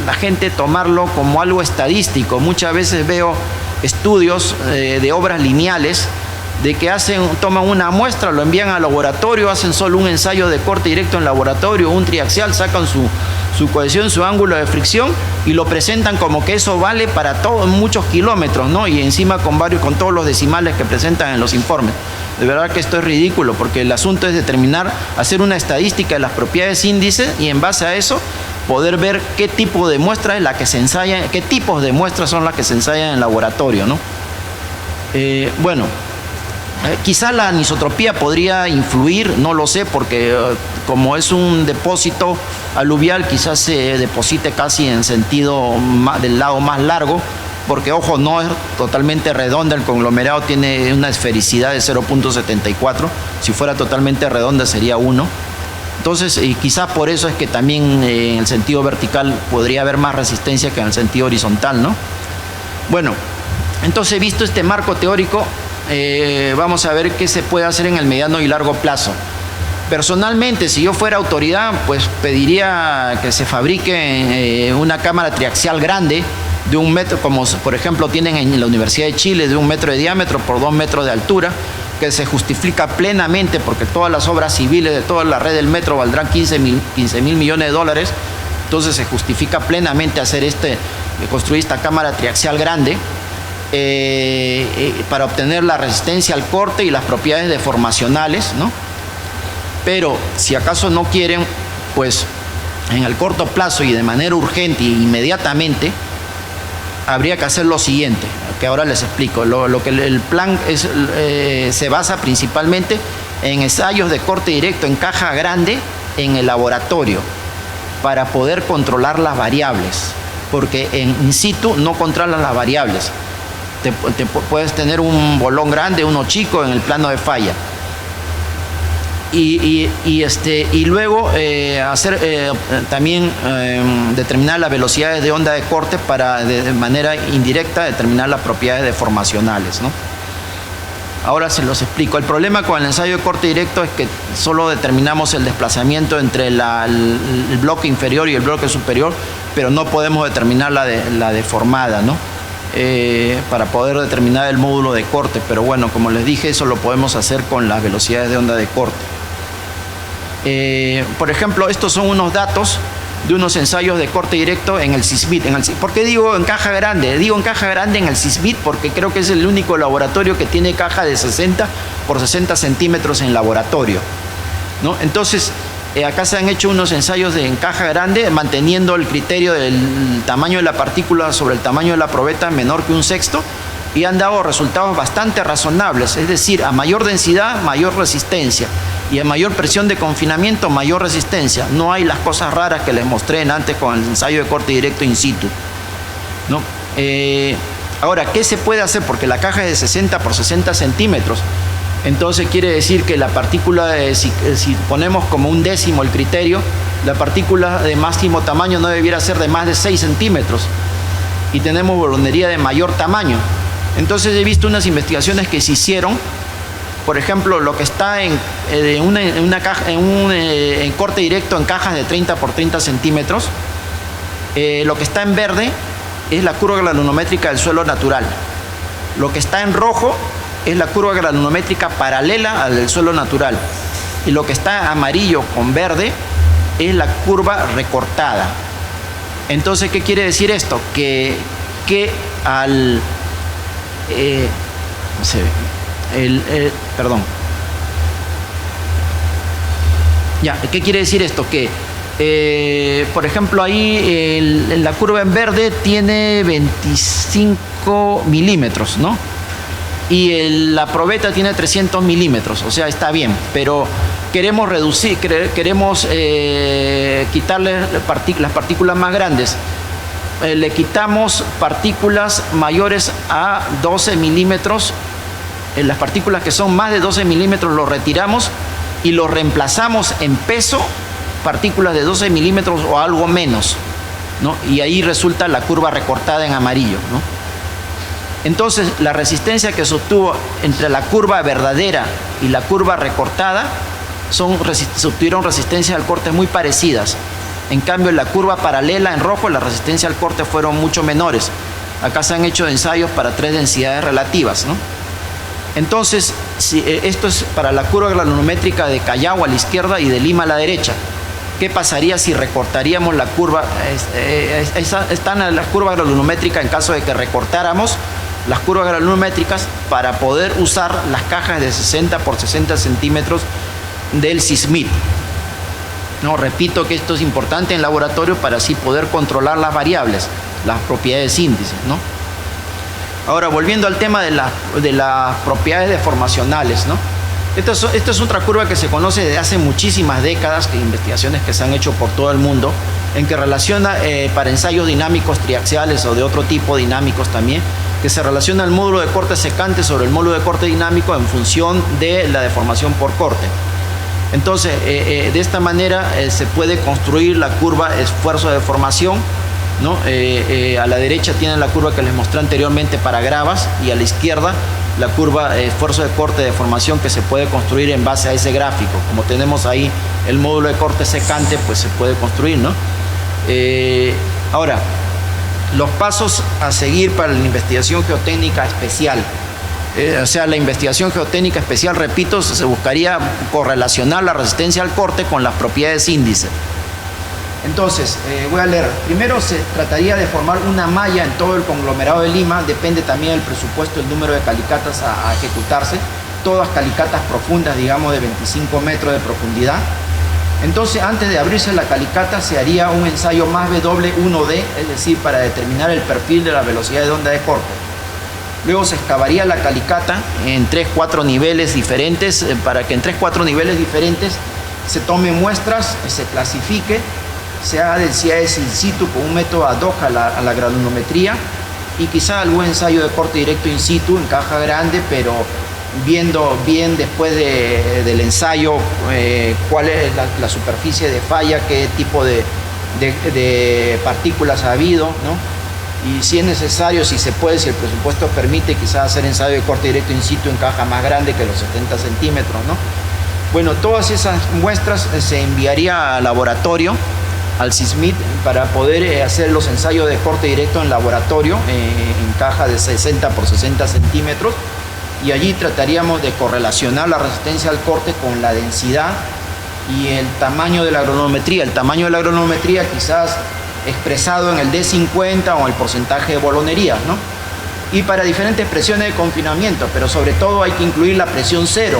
la gente tomarlo como algo estadístico. Muchas veces veo estudios de obras lineales de que toman una muestra, lo envían al laboratorio, hacen solo un ensayo de corte directo en laboratorio, un triaxial, sacan su cohesión, su ángulo de fricción y lo presentan como que eso vale para muchos kilómetros, ¿no? Y encima con todos los decimales que presentan en los informes. De verdad que esto es ridículo, porque el asunto es hacer una estadística de las propiedades índices y en base a eso poder ver qué tipo de muestra es la que se ensaya, qué tipos de muestras son las que se ensayan en laboratorio, ¿no? Bueno, quizá la anisotropía podría influir, no lo sé, porque como es un depósito aluvial, quizás se deposite casi en sentido del lado más largo, porque ojo, no es totalmente redonda, el conglomerado tiene una esfericidad de 0.74, si fuera totalmente redonda sería 1. Entonces, quizás por eso es que también en el sentido vertical podría haber más resistencia que en el sentido horizontal, ¿no? Bueno, entonces visto este marco teórico, vamos a ver qué se puede hacer en el mediano y largo plazo. Personalmente, si yo fuera autoridad, pues pediría que se fabrique una cámara triaxial grande de 1 metro, como por ejemplo tienen en la Universidad de Chile, de 1 metro de diámetro por 2 metros de altura, que se justifica plenamente porque todas las obras civiles de toda la red del metro valdrán 15 mil millones de dólares. Entonces se justifica plenamente construir esta cámara triaxial grande para obtener la resistencia al corte y las propiedades deformacionales, ¿no? Pero si acaso no quieren, pues en el corto plazo y de manera urgente e inmediatamente, habría que hacer lo siguiente, que ahora les explico. Lo que el plan se basa principalmente en ensayos de corte directo en caja grande en el laboratorio para poder controlar las variables, porque in situ no controlan las variables. Puedes tener un bolón grande, uno chico en el plano de falla. Y luego también determinar las velocidades de onda de corte para de manera indirecta determinar las propiedades deformacionales, ¿no? Ahora se los explico. El problema con el ensayo de corte directo es que solo determinamos el desplazamiento entre el bloque inferior y el bloque superior, pero no podemos determinar la deformada, ¿no? Para poder determinar el módulo de corte, pero bueno, como les dije, eso lo podemos hacer con las velocidades de onda de corte. Por ejemplo, estos son unos datos de unos ensayos de corte directo en el CISBIT. ¿Por qué digo en caja grande? Digo en caja grande en el CISBIT porque creo que es el único laboratorio que tiene caja de 60 por 60 centímetros en laboratorio, ¿no? Entonces, acá se han hecho unos ensayos en caja grande manteniendo el criterio del tamaño de la partícula sobre el tamaño de la probeta menor que 1/6 y han dado resultados bastante razonables, es decir, a mayor densidad, mayor resistencia y a mayor presión de confinamiento, mayor resistencia. No hay las cosas raras que les mostré antes con el ensayo de corte directo in situ, ¿no? Ahora, ¿qué se puede hacer? Porque la caja es de 60 por 60 centímetros. Entonces quiere decir que la partícula, si ponemos como 1/10 el criterio, la partícula de máximo tamaño no debiera ser de más de 6 centímetros y tenemos bolonería de mayor tamaño. Entonces he visto unas investigaciones que se hicieron, por ejemplo, lo que está en corte directo en cajas de 30 por 30 centímetros, lo que está en verde es la curva granulométrica del suelo natural. Lo que está en rojo es la curva granulométrica paralela al del suelo natural. Y lo que está amarillo con verde es la curva recortada. Entonces, ¿qué quiere decir esto? Que al... perdón. Ya, ¿qué quiere decir esto? Que, por ejemplo, ahí la curva en verde tiene 25 milímetros, ¿no? Y la probeta tiene 300 milímetros, o sea, está bien, pero queremos reducir, queremos quitarle las partículas más grandes. Le quitamos partículas mayores a 12 milímetros, las partículas que son más de 12 milímetros los retiramos y lo reemplazamos en peso, partículas de 12 milímetros o algo menos, ¿no? Y ahí resulta la curva recortada en amarillo, ¿no? Entonces, la resistencia que se obtuvo entre la curva verdadera y la curva recortada se obtuvieron resistencias al corte muy parecidas. En cambio, en la curva paralela en rojo, la resistencia al corte fueron mucho menores. Acá se han hecho ensayos para 3 densidades relativas, ¿no? Entonces, esto es para la curva granulométrica de Callao a la izquierda y de Lima a la derecha. ¿Qué pasaría si recortaríamos la curva? Están las curvas granulométricas en caso de que recortáramos las curvas granulométricas para poder usar las cajas de 60 por 60 centímetros del SISMIT. No, repito que esto es importante en laboratorio para así poder controlar las variables, las propiedades índices, ¿no? Ahora, volviendo al tema de las propiedades deformacionales, ¿no? Esta es otra curva que se conoce desde hace muchísimas décadas, investigaciones que se han hecho por todo el mundo, en que relaciona para ensayos dinámicos triaxiales o de otro tipo dinámicos también, que se relaciona el módulo de corte secante sobre el módulo de corte dinámico en función de la deformación por corte. Entonces, de esta manera se puede construir la curva esfuerzo de deformación, ¿no? A la derecha tienen la curva que les mostré anteriormente para gravas y a la izquierda la curva esfuerzo de corte de deformación que se puede construir en base a ese gráfico. Como tenemos ahí el módulo de corte secante, pues se puede construir, ¿no? Ahora, los pasos a seguir para la investigación geotécnica especial. O sea, la investigación geotécnica especial, repito, se buscaría correlacionar la resistencia al corte con las propiedades índice. Entonces, voy a leer. Primero se trataría de formar una malla en todo el conglomerado de Lima. Depende también del presupuesto, el número de calicatas a ejecutarse. Todas calicatas profundas, digamos, de 25 metros de profundidad. Entonces, antes de abrirse la calicata, se haría un ensayo más W1D, es decir, para determinar el perfil de la velocidad de onda de corte. Luego se excavaría la calicata en 3-4 niveles diferentes, para que en 3-4 niveles diferentes se tomen muestras, se clasifique, se haga densidades in situ con un método ad hoc a la granulometría y quizá algún ensayo de corte directo in situ en caja grande, pero viendo bien después del ensayo cuál es la superficie de falla, qué tipo de partículas ha habido, ¿no? Y si es necesario, si se puede, si el presupuesto permite, quizás hacer ensayo de corte directo in situ en caja más grande que los 70 centímetros, ¿no? Bueno, todas esas muestras se enviaría al laboratorio, al SISMIT, para poder hacer los ensayos de corte directo en laboratorio, en caja de 60 por 60 centímetros, y allí trataríamos de correlacionar la resistencia al corte con la densidad y el tamaño de la granulometría. El tamaño de la granulometría quizás expresado en el D50 o el porcentaje de bolonerías, ¿no? Y para diferentes presiones de confinamiento, pero sobre todo hay que incluir la presión cero,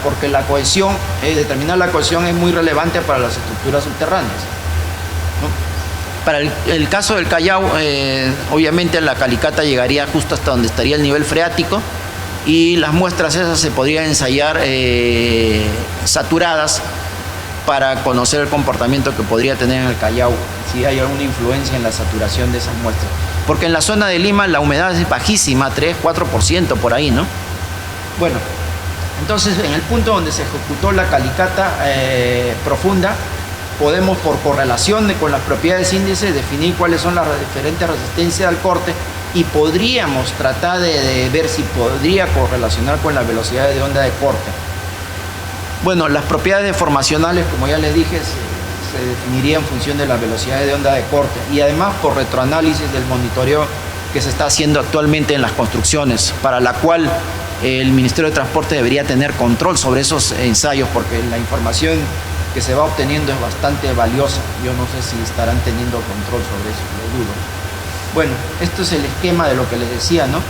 porque la cohesión, determinar la cohesión es muy relevante para las estructuras subterráneas, ¿no? Para el caso del Callao, obviamente la calicata llegaría justo hasta donde estaría el nivel freático y las muestras esas se podrían ensayar saturadas para conocer el comportamiento que podría tener en el Callao, si hay alguna influencia en la saturación de esas muestras. Porque en la zona de Lima la humedad es bajísima, 3-4% por ahí, ¿no? Bueno, entonces en el punto donde se ejecutó la calicata profunda, podemos por correlación con las propiedades índices definir cuáles son las diferentes resistencias al corte y podríamos tratar de ver si podría correlacionar con la velocidad de onda de corte. Bueno, las propiedades deformacionales, como ya les dije, se definiría en función de la velocidad de onda de corte y además por retroanálisis del monitoreo que se está haciendo actualmente en las construcciones, para la cual el Ministerio de Transporte debería tener control sobre esos ensayos, porque la información que se va obteniendo es bastante valiosa. Yo no sé si estarán teniendo control sobre eso, lo dudo. Bueno, esto es el esquema de lo que les decía, ¿no?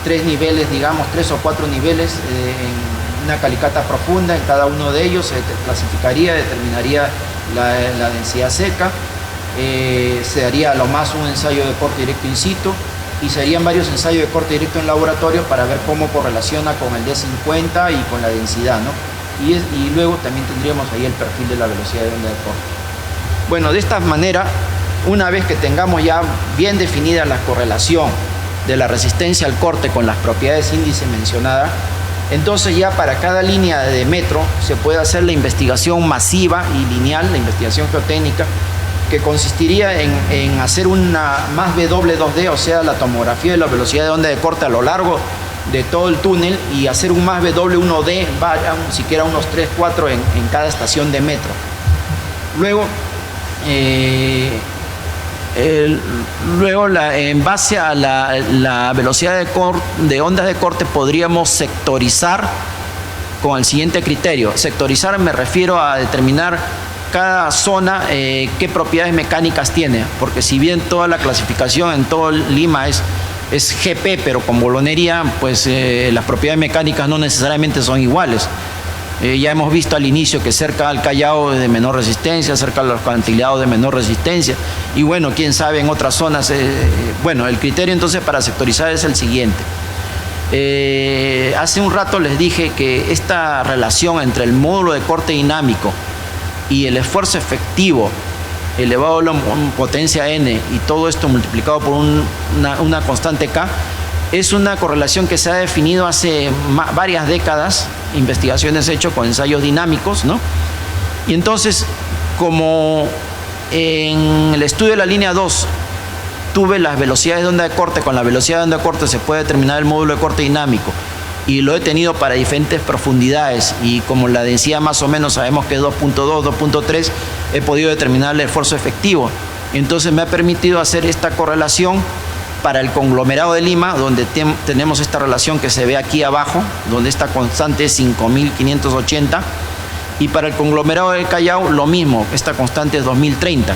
3 niveles, digamos, 3 o 4 niveles en una calicata profunda. En cada uno de ellos se clasificaría, determinaría la densidad seca, se haría lo más un ensayo de corte directo in situ y se harían varios ensayos de corte directo en laboratorio para ver cómo correlaciona con el D50 y con la densidad, ¿no? Y luego también tendríamos ahí el perfil de la velocidad de onda de corte. Bueno, de esta manera, una vez que tengamos ya bien definida la correlación de la resistencia al corte con las propiedades índice mencionadas, Entonces ya para cada línea de metro se puede hacer la investigación masiva y lineal, la investigación geotécnica, que consistiría en hacer una más W2D, o sea, la tomografía de la velocidad de onda de corte a lo largo de todo el túnel, y hacer un más W1D, siquiera unos 3, 4 en cada estación de metro. Luego, en base a la velocidad de ondas de corte, podríamos sectorizar con el siguiente criterio. Sectorizar me refiero a determinar cada zona qué propiedades mecánicas tiene, porque si bien toda la clasificación en todo Lima es GP, pero con bolonería, pues las propiedades mecánicas no necesariamente son iguales. Ya hemos visto al inicio que cerca al Callao es de menor resistencia, cerca a los acantilados de menor resistencia, y bueno, quién sabe en otras zonas. Bueno, el criterio entonces para sectorizar es el siguiente. Hace un rato les dije que esta relación entre el módulo de corte dinámico y el esfuerzo efectivo elevado a la potencia n, y todo esto multiplicado por una constante k, es una correlación que se ha definido hace varias décadas, investigaciones hechas con ensayos dinámicos, ¿no? Y entonces, como en el estudio de la línea 2 tuve las velocidades de onda de corte, con la velocidad de onda de corte se puede determinar el módulo de corte dinámico, y lo he tenido para diferentes profundidades, y como la densidad más o menos sabemos que es 2.2, 2.3, he podido determinar el esfuerzo efectivo. Entonces me ha permitido hacer esta correlación para el conglomerado de Lima, donde tenemos esta relación que se ve aquí abajo, donde esta constante es 5.580, y para el conglomerado del Callao lo mismo, esta constante es 2030.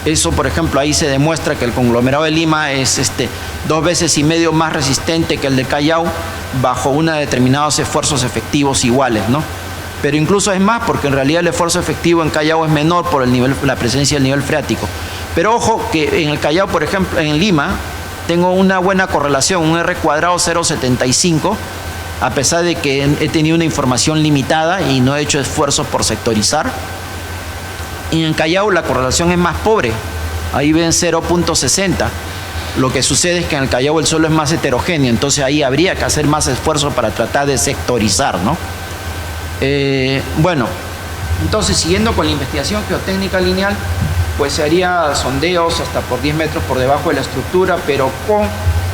Eso, por ejemplo, ahí se demuestra que el conglomerado de Lima es 2,5 veces más resistente que el de Callao bajo determinados esfuerzos efectivos iguales, ¿no? Pero incluso es más, porque en realidad el esfuerzo efectivo en Callao es menor por la presencia del nivel freático. Pero ojo que en el Callao, por ejemplo, en Lima, tengo una buena correlación, un R cuadrado 0,75, a pesar de que he tenido una información limitada y no he hecho esfuerzos por sectorizar. Y en Callao la correlación es más pobre, ahí ven 0,60. Lo que sucede es que en el Callao el suelo es más heterogéneo, entonces ahí habría que hacer más esfuerzo para tratar de sectorizar, ¿no? Bueno, entonces siguiendo con la investigación geotécnica lineal, pues se haría sondeos hasta por 10 metros por debajo de la estructura, pero con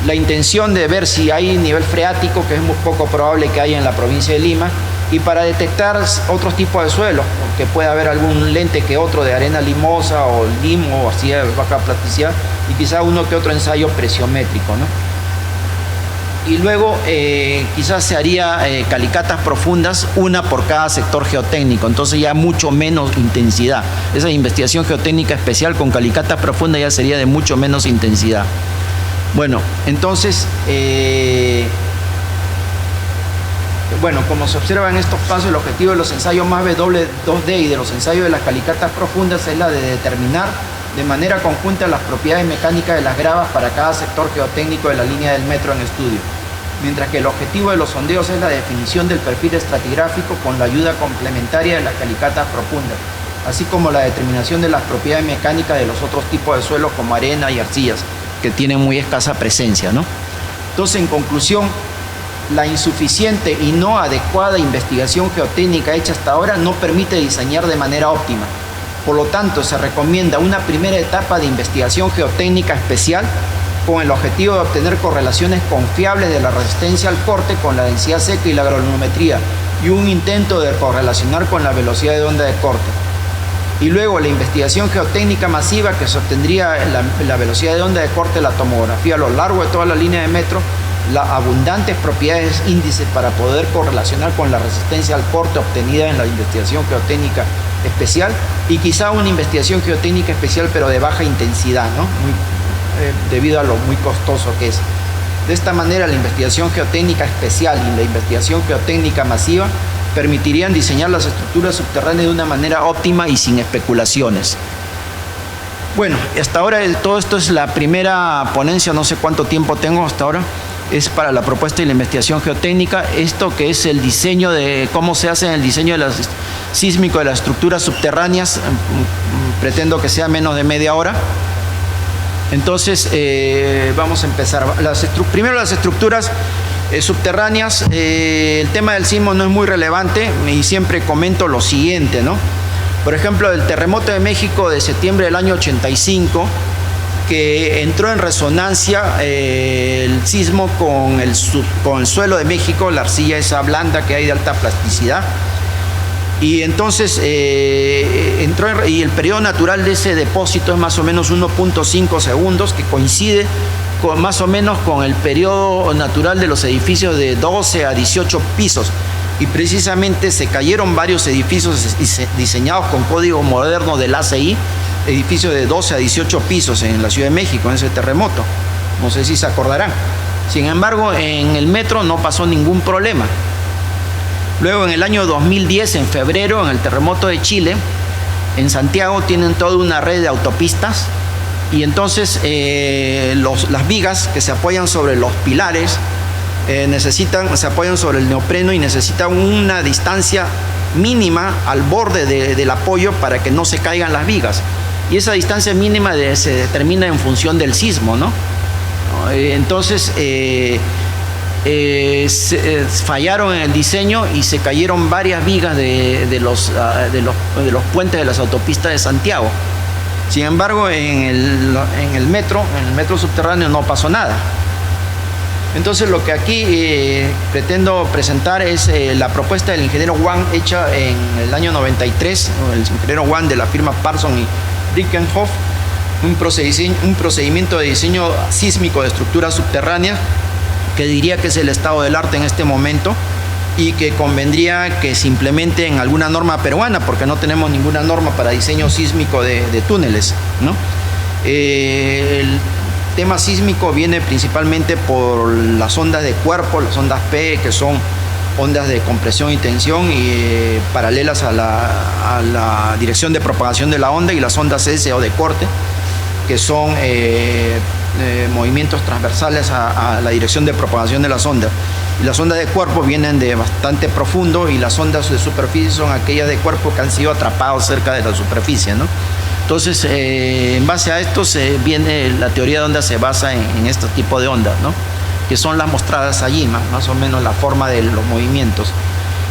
la intención de ver si hay nivel freático, que es muy poco probable que haya en la provincia de Lima, y para detectar otros tipos de suelos, porque puede haber algún lente que otro de arena limosa o limo o así de baja plasticidad, y quizá uno que otro ensayo presiométrico, ¿no? Y luego quizás se haría calicatas profundas, una por cada sector geotécnico, entonces ya mucho menos intensidad. Esa investigación geotécnica especial con calicatas profundas ya sería de mucho menos intensidad. Bueno, entonces, como se observa en estos pasos, el objetivo de los ensayos más W2D y de los ensayos de las calicatas profundas es la de determinar de manera conjunta las propiedades mecánicas de las gravas para cada sector geotécnico de la línea del metro en estudio, mientras que el objetivo de los sondeos es la definición del perfil estratigráfico con la ayuda complementaria de las calicatas profundas, así como la determinación de las propiedades mecánicas de los otros tipos de suelos como arena y arcillas, que tienen muy escasa presencia, ¿no? Entonces, en conclusión, la insuficiente y no adecuada investigación geotécnica hecha hasta ahora no permite diseñar de manera óptima. Por lo tanto, se recomienda una primera etapa de investigación geotécnica especial con el objetivo de obtener correlaciones confiables de la resistencia al corte con la densidad seca y la granulometría, y un intento de correlacionar con la velocidad de onda de corte. Y luego la investigación geotécnica masiva, que se obtendría la velocidad de onda de corte, la tomografía a lo largo de toda la línea de metro, las abundantes propiedades índices para poder correlacionar con la resistencia al corte obtenida en la investigación geotécnica especial, y quizá una investigación geotécnica especial pero de baja intensidad, ¿no? Debido a lo muy costoso que es. De esta manera, la investigación geotécnica especial y la investigación geotécnica masiva permitirían diseñar las estructuras subterráneas de una manera óptima y sin especulaciones. Bueno, hasta ahora todo esto es la primera ponencia, no sé cuánto tiempo tengo hasta ahora. Es para la propuesta y la investigación geotécnica, esto que es el diseño de cómo se hace el diseño de sísmico de las estructuras subterráneas. Pretendo que sea menos de media hora. Entonces vamos a empezar. Primero las estructuras subterráneas, el tema del sismo no es muy relevante y siempre comento lo siguiente, ¿no? Por ejemplo, el terremoto de México de septiembre del año 85, que entró en resonancia el sismo con el suelo de México, la arcilla esa blanda que hay de alta plasticidad. Y entonces y el periodo natural de ese depósito es más o menos 1.5 segundos, que coincide más o menos con el periodo natural de los edificios de 12 a 18 pisos. Y precisamente se cayeron varios edificios diseñados con código moderno del ACI, edificios de 12 a 18 pisos en la Ciudad de México, en ese terremoto. No sé si se acordarán. Sin embargo, en el metro no pasó ningún problema. Luego, en el año 2010, en febrero, en el terremoto de Chile, en Santiago tienen toda una red de autopistas y entonces las vigas que se apoyan sobre los pilares se apoyan sobre el neopreno y necesitan una distancia mínima al borde del apoyo para que no se caigan las vigas. Y esa distancia mínima se determina en función del sismo, ¿no? Entonces fallaron en el diseño y se cayeron varias vigas de los puentes de las autopistas de Santiago. Sin embargo, en el metro subterráneo no pasó nada. Entonces, lo que aquí pretendo presentar es la propuesta del ingeniero Wang hecha en el año 93, el ingeniero Wang de la firma Parsons y Brinkenhoff, un procedimiento de diseño sísmico de estructuras subterráneas que diría que es el estado del arte en este momento y que convendría que se implemente en alguna norma peruana, porque no tenemos ninguna norma para diseño sísmico de túneles, ¿no? El tema sísmico viene principalmente por las ondas de cuerpo, las ondas P, que son ondas de compresión y tensión y paralelas a la dirección de propagación de la onda, y las ondas S o de corte, que son movimientos transversales a la dirección de propagación de las ondas. Y las ondas de cuerpo vienen de bastante profundo y las ondas de superficie son aquellas de cuerpo que han sido atrapados cerca de la superficie, ¿no? Entonces, en base a esto viene la teoría de ondas, se basa en este tipo de ondas, ¿no? Que son las mostradas allí, más o menos la forma de los movimientos.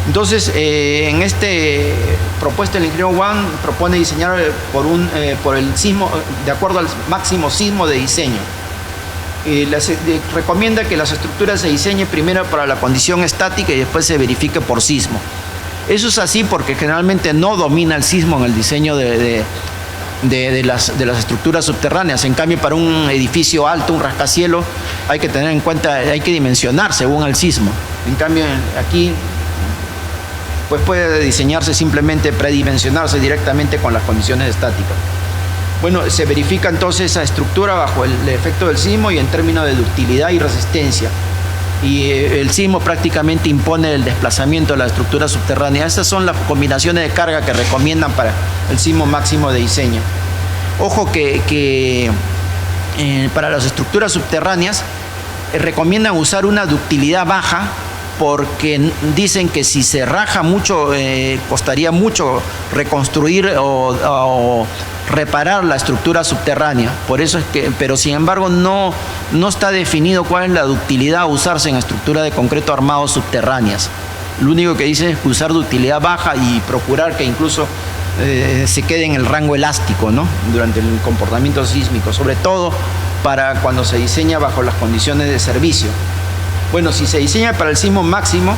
Entonces, en este propuesta el ingeniero Wang propone diseñar por el sismo, de acuerdo al máximo sismo de diseño. Recomienda que las estructuras se diseñen primero para la condición estática y después se verifique por sismo. Eso es así porque generalmente no domina el sismo en el diseño de las estructuras subterráneas. En cambio, para un edificio alto, un rascacielos, hay que tener en cuenta, hay que dimensionar según el sismo. En cambio, aquí pues puede diseñarse simplemente, predimensionarse directamente con las condiciones estáticas. Bueno, se verifica entonces esa estructura bajo el efecto del sismo y en términos de ductilidad y resistencia. Y el sismo prácticamente impone el desplazamiento de la estructura subterránea. Esas son las combinaciones de carga que recomiendan para el sismo máximo de diseño. Ojo que para las estructuras subterráneas recomiendan usar una ductilidad baja, porque dicen que si se raja mucho, costaría mucho reconstruir o reparar la estructura subterránea. Por eso es que, pero sin embargo no está definido cuál es la ductilidad a usarse en estructura de concreto armado subterráneas. Lo único que dice es usar ductilidad baja y procurar que incluso se quede en el rango elástico, ¿no? Durante el comportamiento sísmico, sobre todo para cuando se diseña bajo las condiciones de servicio. Bueno, si se diseña para el sismo máximo,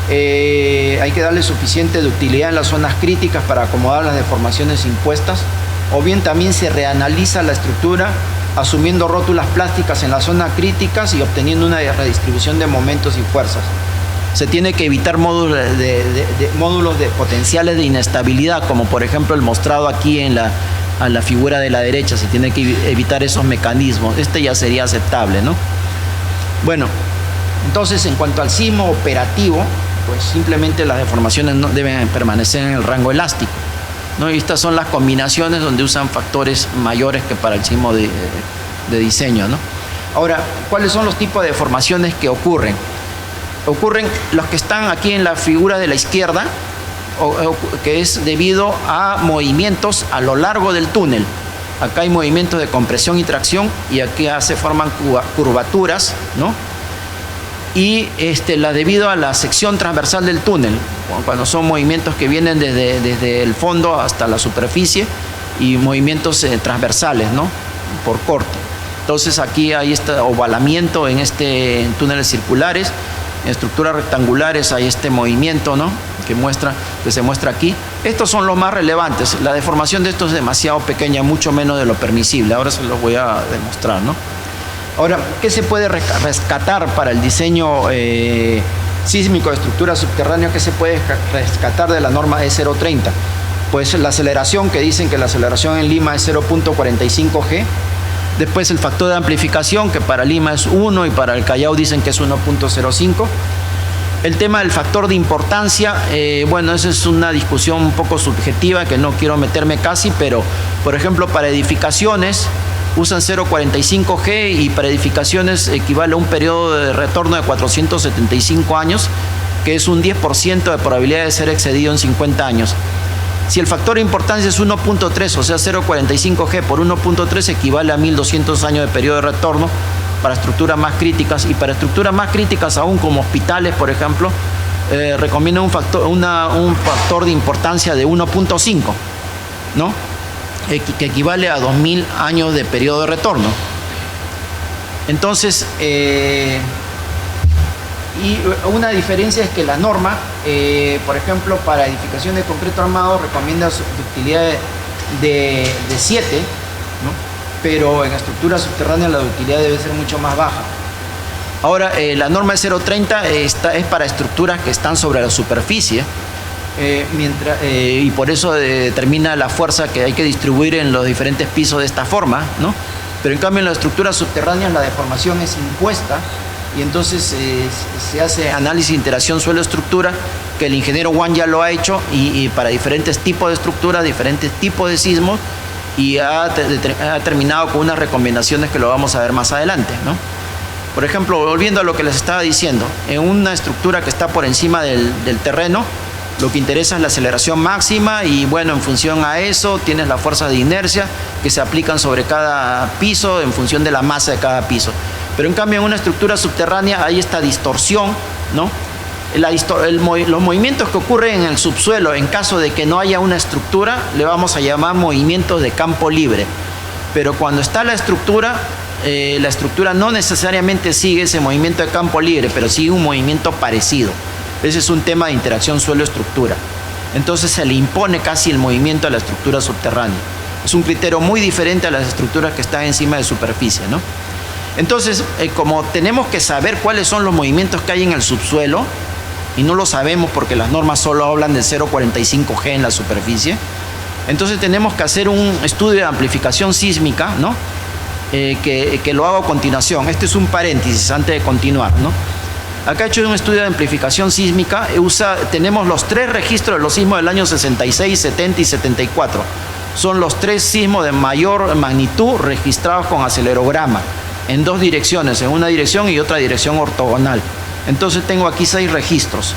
hay que darle suficiente ductilidad en las zonas críticas para acomodar las deformaciones impuestas, o bien también se reanaliza la estructura asumiendo rótulas plásticas en las zonas críticas y obteniendo una redistribución de momentos y fuerzas. Se tiene que evitar módulos de potenciales de inestabilidad, como por ejemplo el mostrado aquí a la figura de la derecha. Se tiene que evitar esos mecanismos. Este ya sería aceptable, ¿no? Bueno, entonces en cuanto al sismo operativo, pues simplemente las deformaciones no deben permanecer en el rango elástico, ¿no? Y estas son las combinaciones donde usan factores mayores que para el sismo de diseño, ¿no? Ahora, ¿cuáles son los tipos de deformaciones que ocurren? Ocurren los que están aquí en la figura de la izquierda, que es debido a movimientos a lo largo del túnel. Acá hay movimientos de compresión y tracción y aquí se forman curvaturas, ¿no? y debido a la sección transversal del túnel, cuando son movimientos que vienen desde el fondo hasta la superficie y movimientos transversales, ¿no? Por corte. Entonces aquí hay este ovalamiento en túneles circulares, en estructuras rectangulares hay este movimiento, ¿no? que se muestra aquí. Estos son los más relevantes. La deformación de estos es demasiado pequeña, mucho menos de lo permisible. Ahora se los voy a demostrar, ¿no? Ahora, ¿qué se puede rescatar para el diseño sísmico de estructuras subterráneas? ¿Qué se puede rescatar de la norma E030? Pues la aceleración, que dicen que la aceleración en Lima es 0.45 G. Después el factor de amplificación, que para Lima es 1 y para el Callao dicen que es 1.05. El tema del factor de importancia, bueno, esa es una discusión un poco subjetiva que no quiero meterme casi, pero por ejemplo para edificaciones usan 0.45 G y para edificaciones equivale a un periodo de retorno de 475 años, que es un 10% de probabilidad de ser excedido en 50 años. Si el factor de importancia es 1.3, o sea 0.45 G por 1.3 equivale a 1200 años de periodo de retorno para estructuras más críticas, y para estructuras más críticas aún como hospitales, por ejemplo, recomienda un factor de importancia de 1.5, ¿no? Que equivale a 2000 años de periodo de retorno. Entonces, y una diferencia es que la norma, por ejemplo, para edificación de concreto armado recomienda ductilidad de 7, ¿no? Pero en estructuras subterráneas la ductilidad debe ser mucho más baja. Ahora, la norma E030 es para estructuras que están sobre la superficie, y por eso determina la fuerza que hay que distribuir en los diferentes pisos de esta forma, ¿no? Pero en cambio en las estructuras subterráneas la deformación es impuesta, y entonces se hace análisis de interacción suelo-estructura, que el ingeniero Juan ya lo ha hecho, y para diferentes tipos de estructuras, diferentes tipos de sismos, y ha terminado con unas recomendaciones que lo vamos a ver más adelante, ¿no? Por ejemplo, volviendo a lo que les estaba diciendo, en una estructura que está por encima del terreno, lo que interesa es la aceleración máxima, y bueno, en función a eso tienes las fuerzas de inercia que se aplican sobre cada piso en función de la masa de cada piso. Pero en cambio en una estructura subterránea hay esta distorsión, ¿no? Los movimientos que ocurren en el subsuelo en caso de que no haya una estructura le vamos a llamar movimientos de campo libre. Pero cuando está la estructura no necesariamente sigue ese movimiento de campo libre, pero sigue un movimiento parecido. Ese es un tema de interacción suelo-estructura. Entonces se le impone casi el movimiento a la estructura subterránea. Es un criterio muy diferente a las estructuras que están encima de superficie, ¿no? Entonces, como tenemos que saber cuáles son los movimientos que hay en el subsuelo, y no lo sabemos porque las normas solo hablan de 0.45 G en la superficie, entonces tenemos que hacer un estudio de amplificación sísmica, ¿no? Que lo hago a continuación. Este es un paréntesis antes de continuar, ¿no? Acá he hecho un estudio de amplificación sísmica. Tenemos los 3 registros de los sismos del año 66, 70 y 74. Son los 3 sismos de mayor magnitud registrados con acelerograma, en 2 direcciones, en una dirección y otra dirección ortogonal. Entonces tengo aquí 6 registros.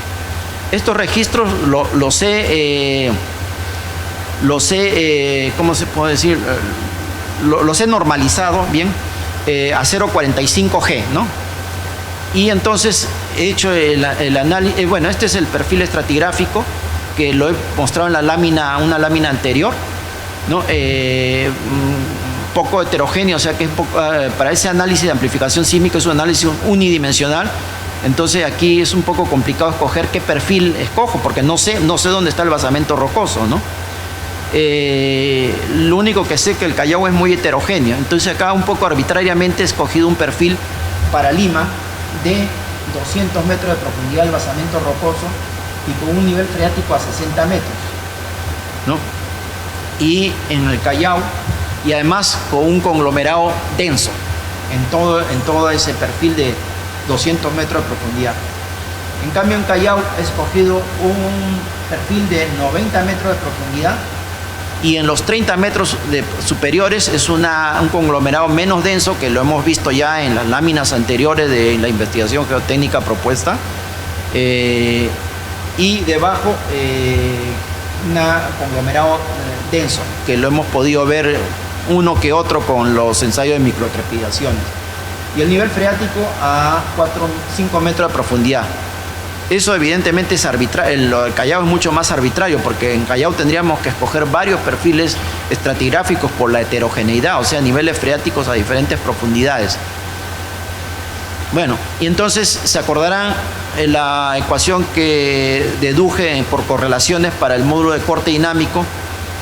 Estos registros los he, ¿cómo se puede decir? Los he normalizado, bien, a 0.45 G, ¿no? Y entonces he hecho el análisis. Bueno, este es el perfil estratigráfico que lo he mostrado en una lámina anterior, ¿no? Poco heterogéneo, o sea que es para ese análisis de amplificación sísmica es un análisis unidimensional. Entonces aquí es un poco complicado escoger qué perfil escojo, porque no sé dónde está el basamento rocoso, ¿no? Lo único que sé es que el Callao es muy heterogéneo. Entonces acá un poco arbitrariamente he escogido un perfil para Lima de 200 metros de profundidad del basamento rocoso y con un nivel freático a 60 metros, ¿no? Y en el Callao, y además con un conglomerado denso en todo ese perfil de 200 metros de profundidad. En cambio en Callao he escogido un perfil de 90 metros de profundidad, y en los 30 metros superiores es un conglomerado menos denso, que lo hemos visto ya en las láminas anteriores de la investigación geotécnica propuesta, y debajo un conglomerado denso, que lo hemos podido ver uno que otro con los ensayos de microtrepidaciones. y el nivel freático a 5 metros de profundidad. Eso evidentemente es arbitrario, el Callao es mucho más arbitrario, porque en Callao tendríamos que escoger varios perfiles estratigráficos por la heterogeneidad, o sea, niveles freáticos a diferentes profundidades. Bueno, y entonces se acordarán la ecuación que deduje por correlaciones para el módulo de corte dinámico,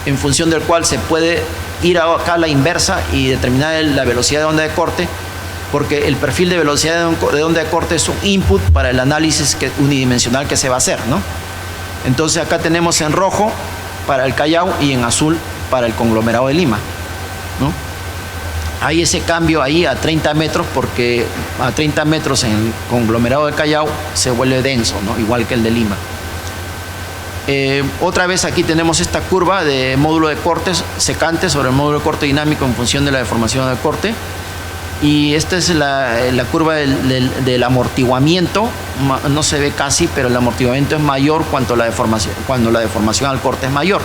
en función del cual se puede ir acá a la inversa y determinar la velocidad de onda de corte, porque el perfil de velocidad de onda de corte es un input para el análisis unidimensional que se va a hacer, ¿no? Entonces acá tenemos en rojo para el Callao y en azul para el conglomerado de Lima, ¿no? Hay ese cambio ahí a 30 metros, porque a 30 metros en el conglomerado de Callao se vuelve denso, ¿no? Igual que el de Lima. Otra vez aquí tenemos esta curva de módulo de cortes secante sobre el módulo de corte dinámico en función de la deformación del corte. Y esta es la curva del amortiguamiento. No se ve casi, pero el amortiguamiento es mayor cuando la deformación al corte es mayor.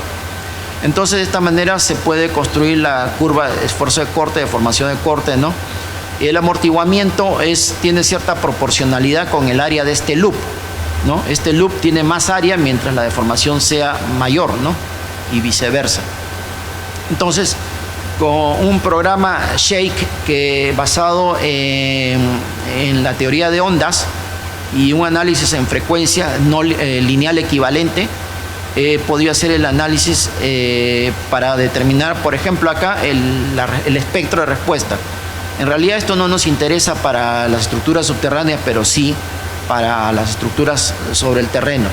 Entonces, de esta manera se puede construir la curva de esfuerzo de corte, deformación de corte, ¿no? Y el amortiguamiento tiene cierta proporcionalidad con el área de este loop, ¿no? Este loop tiene más área mientras la deformación sea mayor, ¿no? Y viceversa. Entonces, con un programa Shake basado en la teoría de ondas y un análisis en frecuencia no lineal equivalente, he podido hacer el análisis para determinar, por ejemplo, acá el espectro de respuesta. En realidad esto no nos interesa para las estructuras subterráneas, pero sí para las estructuras sobre el terreno.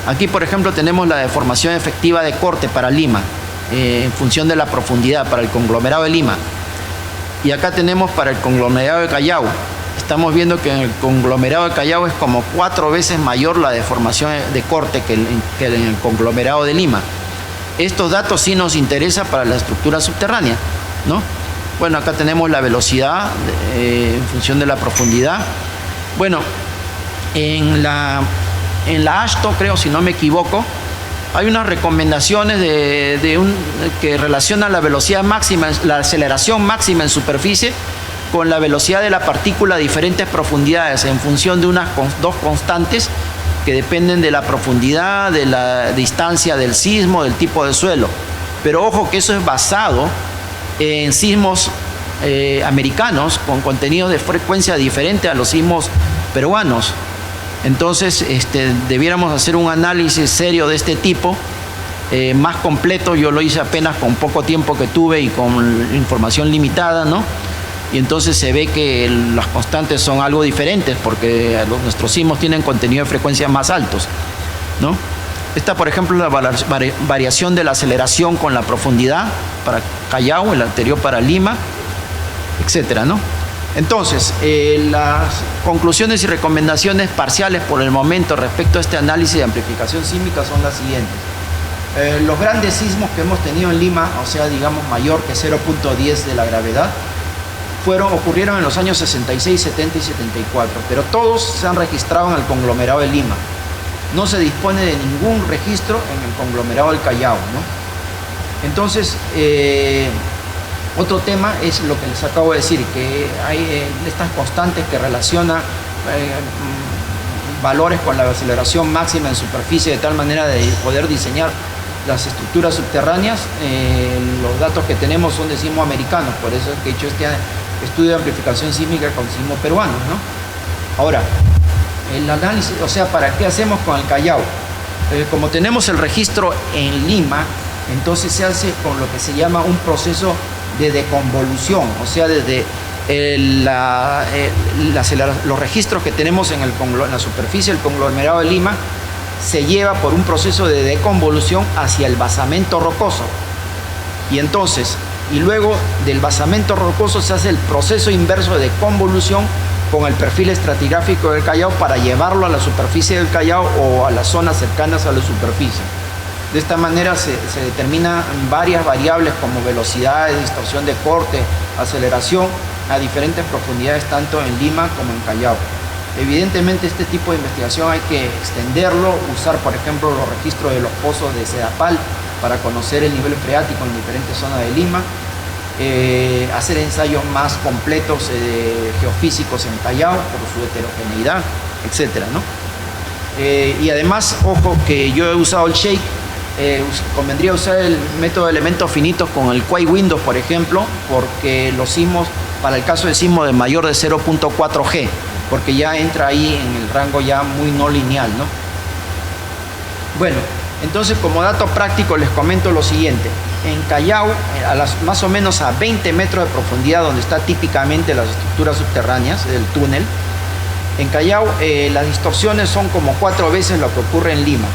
Aquí, por ejemplo, tenemos la deformación efectiva de corte para Lima, en función de la profundidad para el conglomerado de Lima. Y acá tenemos para el conglomerado de Callao. Estamos viendo que en el conglomerado de Callao es como 4 veces mayor la deformación de corte que en el conglomerado de Lima. Estos datos sí nos interesan para la estructura subterránea, ¿no? Bueno, acá tenemos la velocidad en función de la profundidad. Bueno, en la AASHTO, creo, si no me equivoco, hay unas recomendaciones que relacionan la velocidad máxima, la aceleración máxima en superficie con la velocidad de la partícula a diferentes profundidades en función de dos constantes que dependen de la profundidad, de la distancia del sismo, del tipo de suelo. Pero ojo que eso es basado en sismos americanos con contenidos de frecuencia diferente a los sismos peruanos. Entonces, debiéramos hacer un análisis serio de este tipo, más completo. Yo lo hice apenas con poco tiempo que tuve y con información limitada, ¿no? Y entonces se ve que las constantes son algo diferentes, porque nuestros sismos tienen contenido de frecuencia más altos, ¿no? Esta, por ejemplo, es la variación de la aceleración con la profundidad para Callao, el anterior para Lima, etcétera, ¿no? Entonces, las conclusiones y recomendaciones parciales por el momento respecto a este análisis de amplificación sísmica son las siguientes. Los grandes sismos que hemos tenido en Lima, o sea, digamos mayor que 0.10 de la gravedad, ocurrieron en los años 66, 70 y 74, pero todos se han registrado en el conglomerado de Lima. No se dispone de ningún registro en el conglomerado del Callao, ¿no? Entonces, otro tema es lo que les acabo de decir, que hay estas constantes que relacionan valores con la aceleración máxima en superficie, de tal manera de poder diseñar las estructuras subterráneas. Los datos que tenemos son de sismos americanos, por eso es que he hecho este estudio de amplificación sísmica con sismos peruanos, ¿no? Ahora, el análisis, o sea, ¿para qué hacemos con el Callao? Como tenemos el registro en Lima, entonces se hace con lo que se llama un proceso de deconvolución, o sea, desde los registros que tenemos en la superficie del conglomerado de Lima, se lleva por un proceso de deconvolución hacia el basamento rocoso. Y luego del basamento rocoso se hace el proceso inverso de deconvolución con el perfil estratigráfico del Callao para llevarlo a la superficie del Callao o a las zonas cercanas a la superficie. De esta manera se determinan varias variables como velocidad, distorsión de corte, aceleración a diferentes profundidades tanto en Lima como en Callao. Evidentemente este tipo de investigación hay que extenderlo, usar por ejemplo los registros de los pozos de Sedapal para conocer el nivel freático en diferentes zonas de Lima. hacer ensayos más completos geofísicos en Callao por su heterogeneidad, etcétera, ¿no? Y además, ojo, que yo he usado el shake, convendría usar el método de elementos finitos con el Quake Windows, por ejemplo, porque los sismos, para el caso de sismo de mayor de 0.4 G, porque ya entra ahí en el rango ya muy no lineal, ¿no? Bueno, entonces como dato práctico les comento lo siguiente. En Callao, más o menos a 20 metros de profundidad, donde está típicamente las estructuras subterráneas del túnel, en Callao las distorsiones son como 4 veces lo que ocurre en Lima.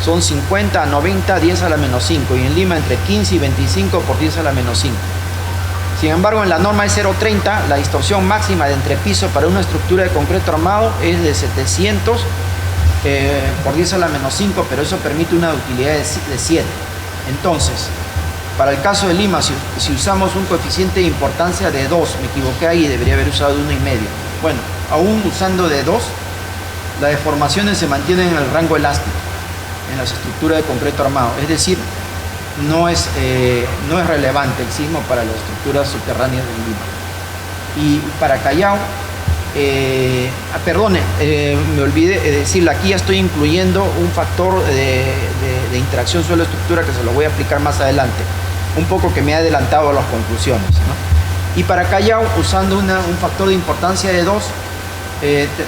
Son 50 a 90, 10 a la menos 5, y en Lima entre 15 y 25 por 10 a la menos 5. Sin embargo, en la norma de 0.30, la distorsión máxima de entrepiso para una estructura de concreto armado es de 700 por 10 a la menos 5, pero eso permite una ductilidad de 7. Entonces, para el caso de Lima, si usamos un coeficiente de importancia de 2, me equivoqué ahí, debería haber usado de 1,5. Bueno, aún usando de 2, las deformaciones se mantienen en el rango elástico, en las estructuras de concreto armado. Es decir, no es relevante el sismo para las estructuras subterráneas de Lima. Y para Callao, me olvidé de decirle, aquí ya estoy incluyendo un factor de interacción suelo-estructura que se lo voy a explicar más adelante, un poco que me ha adelantado a las conclusiones, ¿no? Y para Callao, usando un factor de importancia de 2,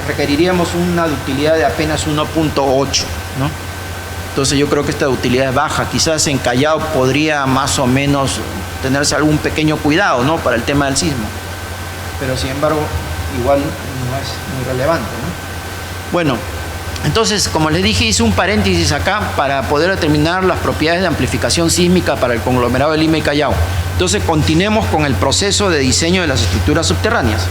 requeriríamos una ductilidad de apenas 1.8, ¿no? Entonces yo creo que esta ductilidad es baja. Quizás en Callao podría más o menos tenerse algún pequeño cuidado, ¿no?, para el tema del sismo, pero sin embargo igual no es muy relevante, ¿no? Bueno, entonces, como les dije, hice un paréntesis acá para poder determinar las propiedades de amplificación sísmica para el conglomerado de Lima y Callao. Entonces, continuemos con el proceso de diseño de las estructuras subterráneas.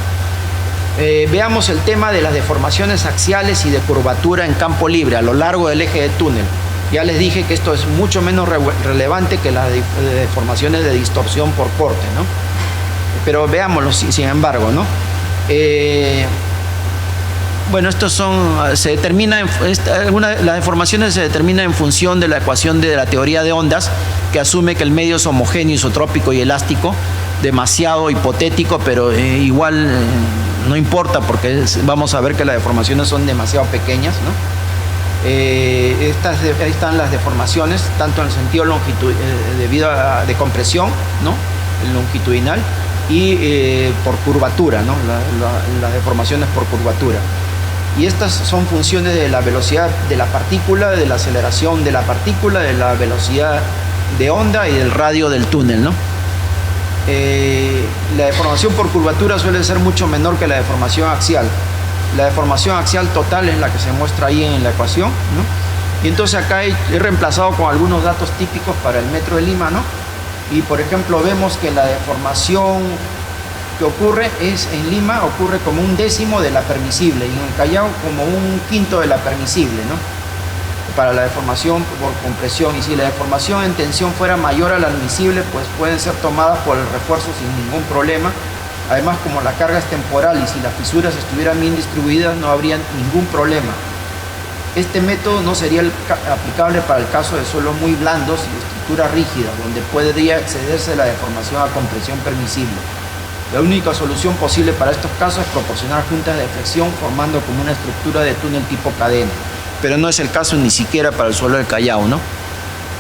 Veamos el tema de las deformaciones axiales y de curvatura en campo libre a lo largo del eje de túnel. Ya les dije que esto es mucho menos relevante que las deformaciones de distorsión por corte, ¿no? Pero veámoslo sin embargo, ¿no? Bueno, estos son, las deformaciones se determinan en función de la ecuación de la teoría de ondas, que asume que el medio es homogéneo, isotrópico y elástico, demasiado hipotético, pero igual no importa, porque vamos a ver que las deformaciones son demasiado pequeñas, ¿no? Ahí están las deformaciones, tanto en el sentido de compresión, ¿no?, el longitudinal, y por curvatura, ¿no?, las deformaciones por curvatura. Y estas son funciones de la velocidad de la partícula, de la aceleración de la partícula, de la velocidad de onda y del radio del túnel, ¿no? La deformación por curvatura suele ser mucho menor que la deformación axial. La deformación axial total es la que se muestra ahí en la ecuación, ¿no? Y entonces acá he reemplazado con algunos datos típicos para el metro de Lima, ¿no? Y por ejemplo vemos que la deformación que ocurre en Lima ocurre como 1/10 de la permisible, y en el Callao como 1/5 de la permisible, ¿no?, para la deformación por compresión. Y si la deformación en tensión fuera mayor a la admisible, pues pueden ser tomadas por el refuerzo sin ningún problema. Además, como la carga es temporal y si las fisuras estuvieran bien distribuidas, no habría ningún problema. Este método no sería aplicable para el caso de suelos muy blandos y de estructuras rígidas, donde podría excederse la deformación a compresión permisible. La única solución posible para estos casos es proporcionar juntas de flexión formando como una estructura de túnel tipo cadena, pero no es el caso ni siquiera para el suelo del Callao, ¿no?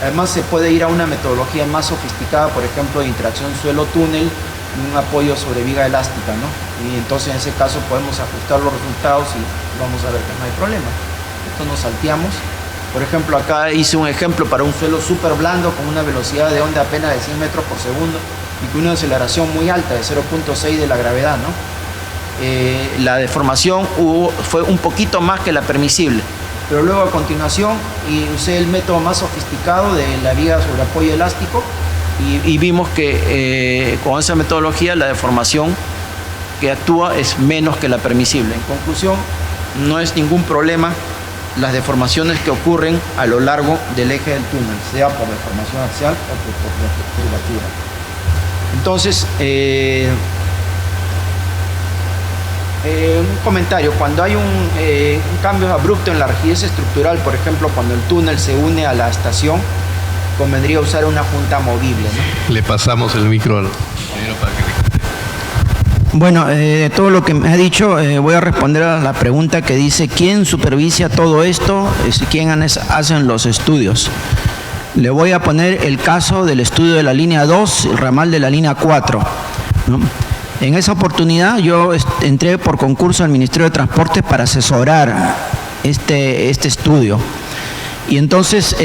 Además, se puede ir a una metodología más sofisticada, por ejemplo, de interacción suelo-túnel, un apoyo sobre viga elástica, ¿no? Y entonces en ese caso podemos ajustar los resultados y vamos a ver que no hay problema. Esto nos salteamos. Por ejemplo, acá hice un ejemplo para un suelo súper blando con una velocidad de onda apenas de 100 metros por segundo y con una aceleración muy alta de 0.6 de la gravedad, ¿no? La deformación fue un poquito más que la permisible, pero luego a continuación usé el método más sofisticado de la viga sobre apoyo elástico y vimos que con esa metodología la deformación que actúa es menos que la permisible. En conclusión, no es ningún problema las deformaciones que ocurren a lo largo del eje del túnel, sea por deformación axial o por curvatura. Entonces, un comentario: cuando hay un cambio abrupto en la rigidez estructural, por ejemplo, cuando el túnel se une a la estación, convendría usar una junta movible, ¿no? Le pasamos el micro al Bueno, todo lo que me ha dicho, voy a responder a la pregunta que dice, ¿quién supervisa todo esto? ¿Quién hacen los estudios? Le voy a poner el caso del estudio de la línea 2, el ramal de la línea 4, ¿no? En esa oportunidad yo entré por concurso al Ministerio de Transportes para asesorar este estudio. Y entonces,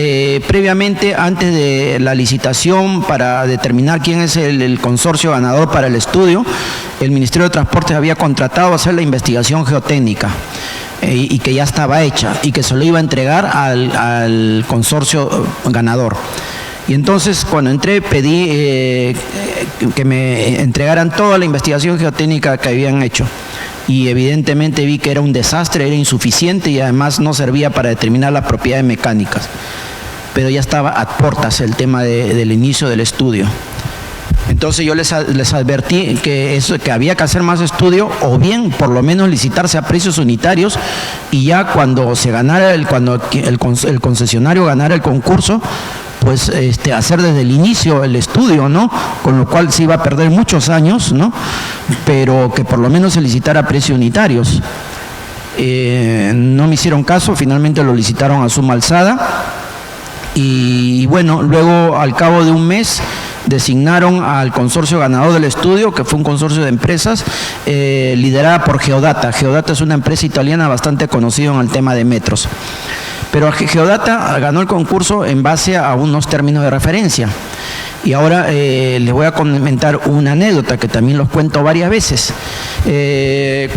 previamente, antes de la licitación para determinar quién es el consorcio ganador para el estudio, el Ministerio de Transportes había contratado a hacer la investigación geotécnica y que ya estaba hecha y que se lo iba a entregar al consorcio ganador. Y entonces, cuando entré, pedí que me entregaran toda la investigación geotécnica que habían hecho. Y evidentemente vi que era un desastre, era insuficiente y además no servía para determinar las propiedades mecánicas. Pero ya estaba a portas el tema del inicio del estudio. Entonces yo les advertí que había que hacer más estudio o bien por lo menos licitarse a precios unitarios y ya cuando se ganara cuando el concesionario ganara el concurso, pues hacer desde el inicio el estudio, ¿no? Con lo cual se iba a perder muchos años, ¿no? Pero que por lo menos se licitara a precios unitarios. No me hicieron caso, finalmente lo licitaron a suma alzada y bueno, luego al cabo de un mes designaron al consorcio ganador del estudio, que fue un consorcio de empresas liderada por Geodata. Geodata es una empresa italiana bastante conocida en el tema de metros. Pero Geodata ganó el concurso en base a unos términos de referencia. Y ahora les voy a comentar una anécdota que también los cuento varias veces.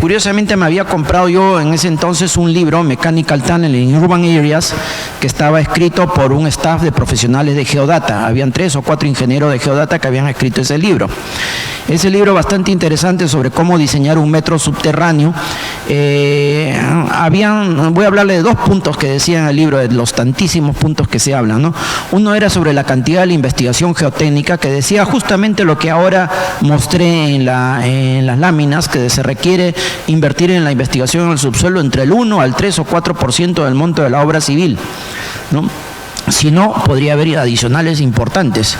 Curiosamente me había comprado yo en ese entonces un libro, Mechanical Tunnel in Urban Areas, que estaba escrito por un staff de profesionales de Geodata. Habían 3 o 4 ingenieros de Geodata que habían escrito ese libro. Ese libro bastante interesante sobre cómo diseñar un metro subterráneo. Voy a hablarle de 2 puntos que decía en el libro, de los tantísimos puntos que se hablan, ¿no? Uno era sobre la cantidad de la investigación geotécnica, que decía justamente lo que ahora mostré en las láminas, que se requiere invertir en la investigación en el subsuelo entre el 1 al 3 o 4% del monto de la obra civil, ¿no? Si no, podría haber adicionales importantes.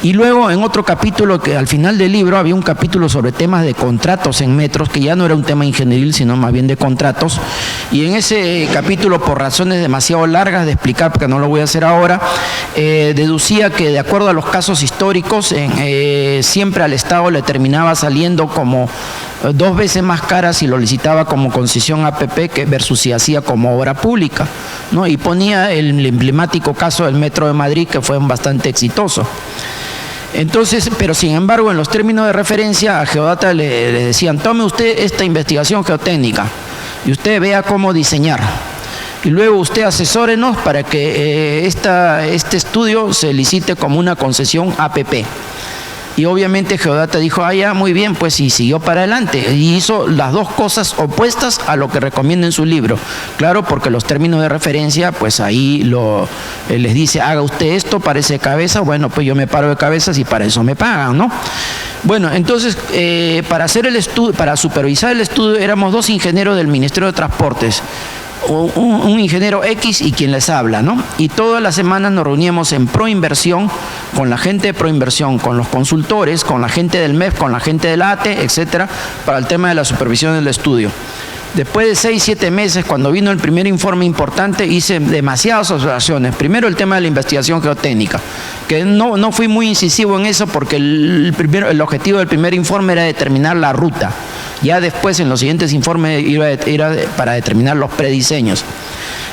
Y luego en otro capítulo, que al final del libro había un capítulo sobre temas de contratos en metros, que ya no era un tema ingenieril, sino más bien de contratos. Y en ese capítulo, por razones demasiado largas de explicar, porque no lo voy a hacer ahora, deducía que de acuerdo a los casos históricos, siempre al Estado le terminaba saliendo como 2 veces más cara si lo licitaba como concesión APP que versus si hacía como obra pública, ¿no? Y ponía el emblemático caso del Metro de Madrid, que fue bastante exitoso. Entonces, pero sin embargo, en los términos de referencia a Geodata le decían, tome usted esta investigación geotécnica y usted vea cómo diseñar. Y luego usted asesórenos para que este estudio se licite como una concesión APP. Y obviamente Geodata dijo, ya, muy bien, pues, y siguió para adelante. Y hizo las 2 cosas opuestas a lo que recomienda en su libro. Claro, porque los términos de referencia, pues ahí les dice, haga usted esto, parece de cabeza, bueno, pues yo me paro de cabezas y para eso me pagan, ¿no? Bueno, entonces, para hacer el estudio, para supervisar el estudio, éramos 2 ingenieros del Ministerio de Transportes. Un ingeniero X y quien les habla, ¿no? Y todas las semanas nos reuníamos en Proinversión, con la gente de Proinversión, con los consultores, con la gente del MEF, con la gente del ATE, etcétera, para el tema de la supervisión del estudio. Después de 6, 7 meses, cuando vino el primer informe importante, hice demasiadas observaciones. Primero el tema de la investigación geotécnica, que no fui muy incisivo en eso porque el objetivo del primer informe era determinar la ruta. Ya después, en los siguientes informes, era para determinar los prediseños.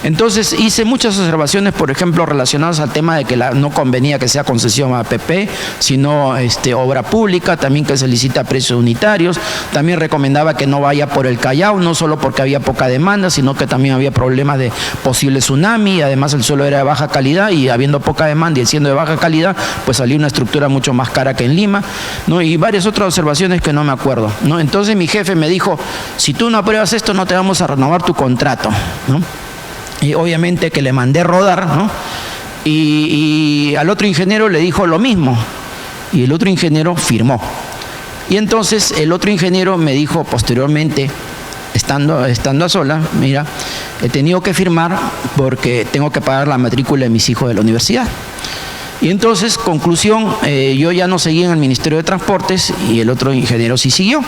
Entonces hice muchas observaciones, por ejemplo, relacionadas al tema de que no convenía que sea concesión APP, sino obra pública, también que se licita a precios unitarios. También recomendaba que no vaya por el Callao, no solo porque había poca demanda, sino que también había problemas de posible tsunami. Además, el suelo era de baja calidad y habiendo poca demanda y siendo de baja calidad, pues salía una estructura mucho más cara que en Lima, ¿no? Y varias otras observaciones que no me acuerdo, ¿no? Entonces mi jefe me dijo, si tú no apruebas esto, no te vamos a renovar tu contrato, ¿no? Y obviamente que le mandé rodar, ¿no? Y al otro ingeniero le dijo lo mismo. Y el otro ingeniero firmó. Y entonces el otro ingeniero me dijo posteriormente, estando a solas, mira, he tenido que firmar porque tengo que pagar la matrícula de mis hijos de la universidad. Y entonces, conclusión, yo ya no seguí en el Ministerio de Transportes y el otro ingeniero sí siguió.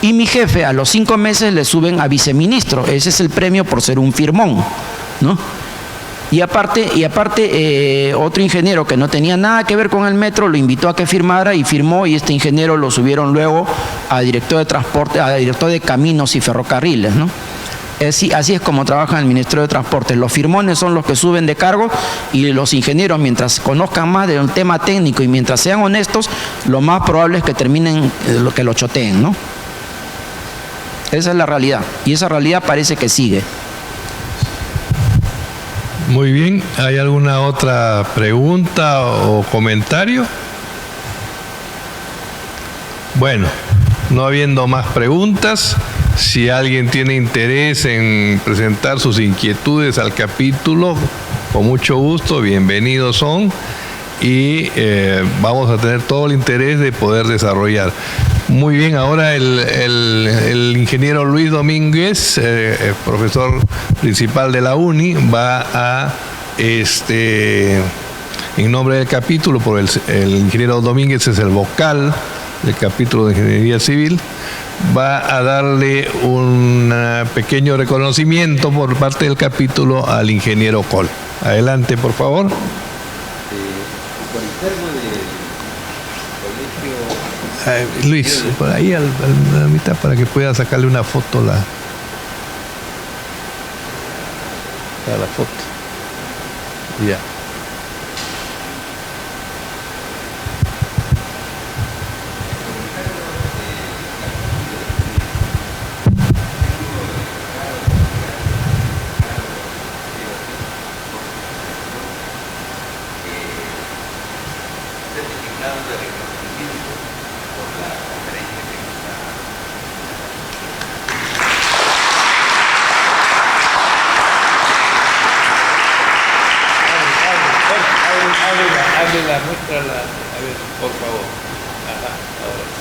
Y mi jefe a los 5 meses le suben a viceministro. Ese es el premio por ser un firmón, ¿no? Y aparte otro ingeniero que no tenía nada que ver con el metro lo invitó a que firmara y firmó, y este ingeniero lo subieron luego a director de transporte, a director de caminos y ferrocarriles, ¿no? Así es como trabaja el Ministerio de Transporte. Los firmones son los que suben de cargo, y los ingenieros, mientras conozcan más de un tema técnico y mientras sean honestos, lo más probable es que terminen que lo choteen, ¿no? Esa es la realidad, y esa realidad parece que sigue. Muy bien, ¿hay alguna otra pregunta o comentario? Bueno, no habiendo más preguntas, si alguien tiene interés en presentar sus inquietudes al capítulo, con mucho gusto, bienvenidos son, y vamos a tener todo el interés de poder desarrollar. Muy bien, ahora el ingeniero Luis Domínguez, profesor principal de la UNI, va a, en nombre del capítulo, porque el ingeniero Domínguez es el vocal del capítulo de Ingeniería Civil, va a darle un pequeño reconocimiento por parte del capítulo al ingeniero Coll. Adelante, por favor. Luis, por ahí a la mitad para que pueda sacarle una foto a la foto. Ya. Muéstrala, a ver, por favor. Ajá, ahora.